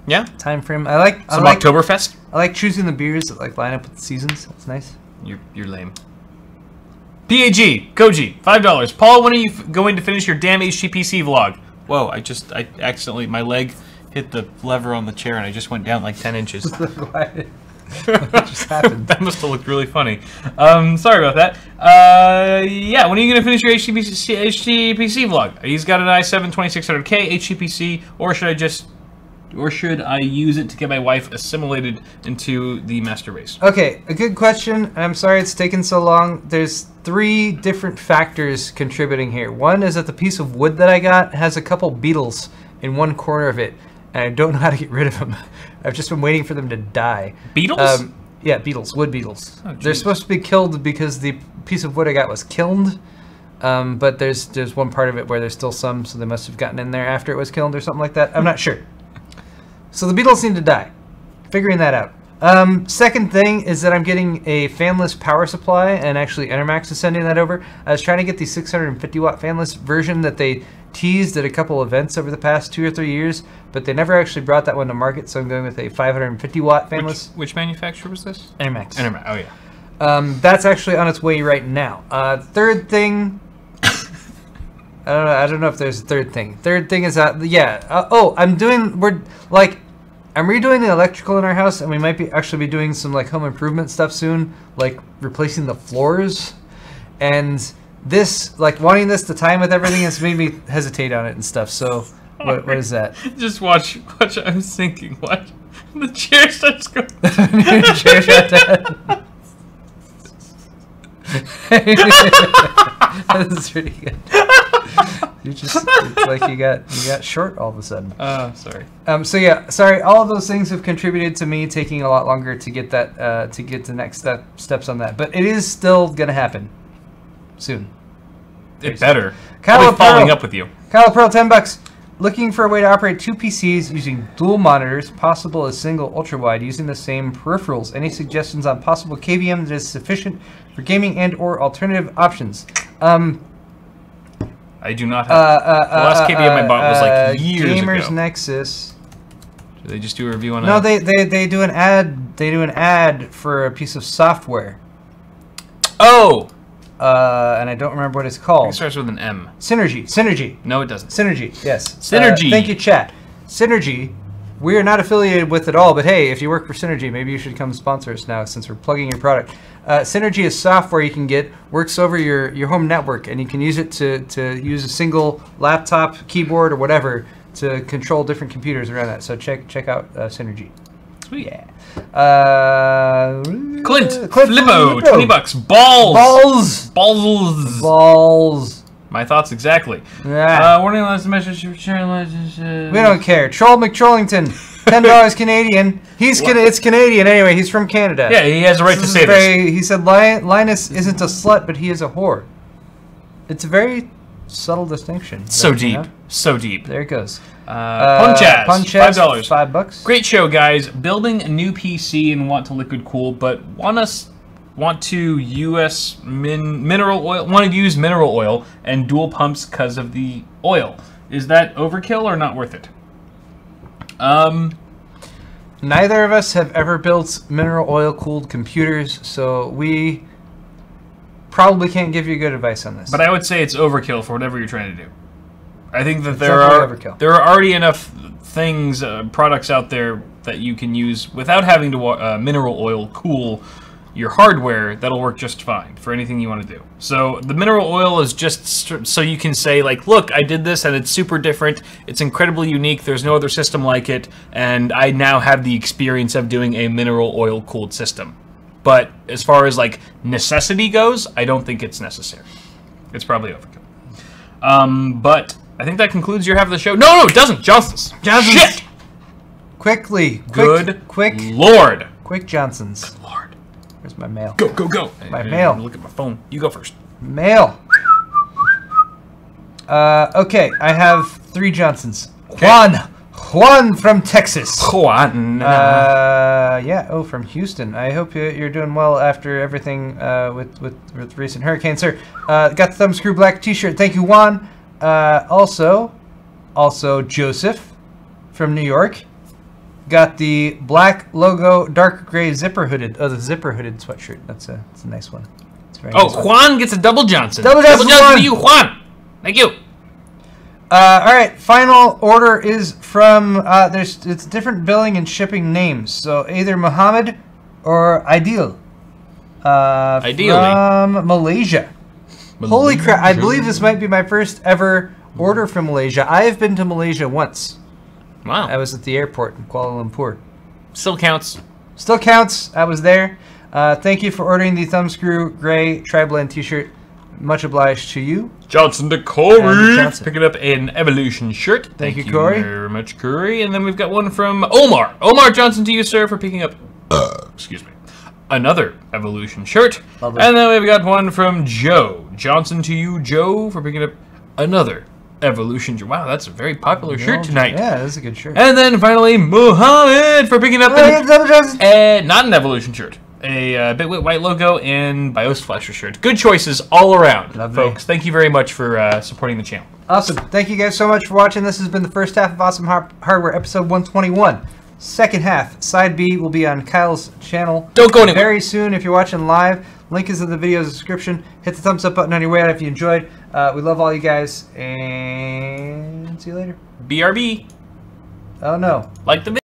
Yeah. Time frame. I like Oktoberfest. I like choosing the beers that like line up with the seasons. That's nice. You're lame. PAG Koji, $5. Paul, when are you going to finish your damn HTPC vlog? Whoa! I accidentally my leg hit the lever on the chair and I just went down like 10 inches. What just happened? That must have looked really funny. Sorry about that. Yeah, when are you going to finish your HTPC vlog? He's got an i7 2600K HTPC, or should I use it to get my wife assimilated into the master race? Okay, a good question. I'm sorry it's taken so long. There's 3 different factors contributing here. One is that the piece of wood that I got has a couple beetles in one corner of it, and I don't know how to get rid of them. I've just been waiting for them to die. Beetles? Yeah, beetles, wood beetles. Oh, they're supposed to be killed because the piece of wood I got was kilned, but there's one part of it where there's still some, so they must have gotten in there after it was killed or something like that. I'm not sure. So the beetles need to die. Figuring that out. Second thing is that I'm getting a fanless power supply, and actually Enermax is sending that over. I was trying to get the 650 watt fanless version that they teased at a couple events over the past 2 or 3 years, but they never actually brought that one to market, so I'm going with a 550 watt fanless. Which manufacturer was this? Enermax. Enermax, oh yeah. That's actually on esse way right now. Third thing... I don't know if there's a third thing. Third thing is that, I'm redoing the electrical in our house, and we might actually be doing some like home improvement stuff soon, like replacing the floors. And this, like wanting this to time with everything, has made me hesitate on it and stuff. So, what is that? Just watch. I was thinking, watch. The chair starts going. The chair shut down. That's pretty good. It's like you got short all of a sudden. Sorry. So yeah, sorry. All of those things have contributed to me taking a lot longer to get that to get to next steps on that. But it is still gonna happen soon. It better. Kyle I'll be following up with you. Kyle Pearl, $10. Looking for a way to operate 2 PCs using dual monitors, possible as single ultra wide, using the same peripherals. Any suggestions on possible KVM that is sufficient for gaming and/or alternative options? I do not have. The last KVM I bought was like years Gamers ago. Nexus. Do they just do a review on? No, they do an ad. They do an ad for a piece of software. Oh. And I don't remember what it's called. It starts with an M. Synergy. No, it doesn't. Synergy. Yes. Synergy. Thank you, chat. Synergy. We are not affiliated with it all, but hey, if you work for Synergy, maybe you should come sponsor us now since we're plugging your product. Synergy is software you can get, works over your home network, and you can use it to use a single laptop, keyboard, or whatever to control different computers around that. So check out Synergy. Sweet. Yeah. Clint Flippo, $20. Balls. My thoughts exactly. Yeah. Warning last message for sharing license. We don't care. Troll McTrollington, $10 Canadian. It's Canadian anyway. He's from Canada. Yeah, he has a right to say this. He said Linus isn't a slut, but he is a whore. It's a very subtle distinction. So deep. So deep. There it goes. Punchaz, $5. $5. Great show, guys. Building a new PC and want to liquid cool, but want us want to use mineral oil and dual pumps because of the oil. Is that overkill or not worth it? Neither of us have ever built mineral oil cooled computers, so we probably can't give you good advice on this. But I would say it's overkill for whatever you're trying to do. I think that It's there definitely are already enough things, products out there that you can use without having to mineral oil cool your hardware. That'll work just fine for anything you want to do. So the mineral oil is just so you can say, like, look, I did this and it's super different. It's incredibly unique. There's no other system like it, and I now have the experience of doing a mineral oil cooled system. But as far as like necessity goes, I don't think it's necessary. It's probably overkill. But I think that concludes your half of the show. No, it doesn't. Johnson's. Shit! Quickly. Quick. Lord. Quick Johnson's. Good Lord. Where's my mail? Go. My mail. Look at my phone. You go first. Mail. Okay, I have 3 Johnsons. Okay. Juan from Texas. Juan. Yeah. Oh, from Houston. I hope you're doing well after everything with recent hurricanes, sir. Got the Thumbscrew Black T-shirt. Thank you, Juan. Also Joseph from New York. Got the black logo, dark gray zipper hooded. Oh, the zipper hooded sweatshirt. That's a nice one. It's very nice one. Juan gets a double Johnson. Double Johnson for you, Juan. Thank you. All right, final order is from it's different billing and shipping names. So either Muhammad or Aidil. Ideally. From Malaysia. Holy crap! I believe this might be my first ever order from Malaysia. I have been to Malaysia once. Wow. I was at the airport in Kuala Lumpur. Still counts. Still counts. I was there. Thank you for ordering the Thumbscrew Gray Tri-Blend T-shirt. Much obliged to you. Johnson to Corey. Johnson. Picking up an Evolution shirt. Thank you, Corey. Very much, Corey. And then we've got one from Omar. Omar Johnson to you, sir, for picking up, excuse me, another Evolution shirt. Lovely. And then we've got one from Joe. Johnson to you, Joe, for picking up another Evolution. Wow, that's a very popular shirt tonight. Yeah, that's a good shirt. And then finally, Muhammad for picking up not an Evolution shirt. A Bitwit White logo and Bios Flasher shirt. Good choices all around, folks. Thank you very much for supporting the channel. Awesome. Thank you guys so much for watching. This has been the first half of Awesome Hardware, episode 121. Second half, side B, will be on Kyle's channel. Don't go anywhere. Very soon, if you're watching live. Link is in the video's description. Hit the thumbs up button on your way out if you enjoyed. We love all you guys, and see you later. BRB. Oh no. Like the video.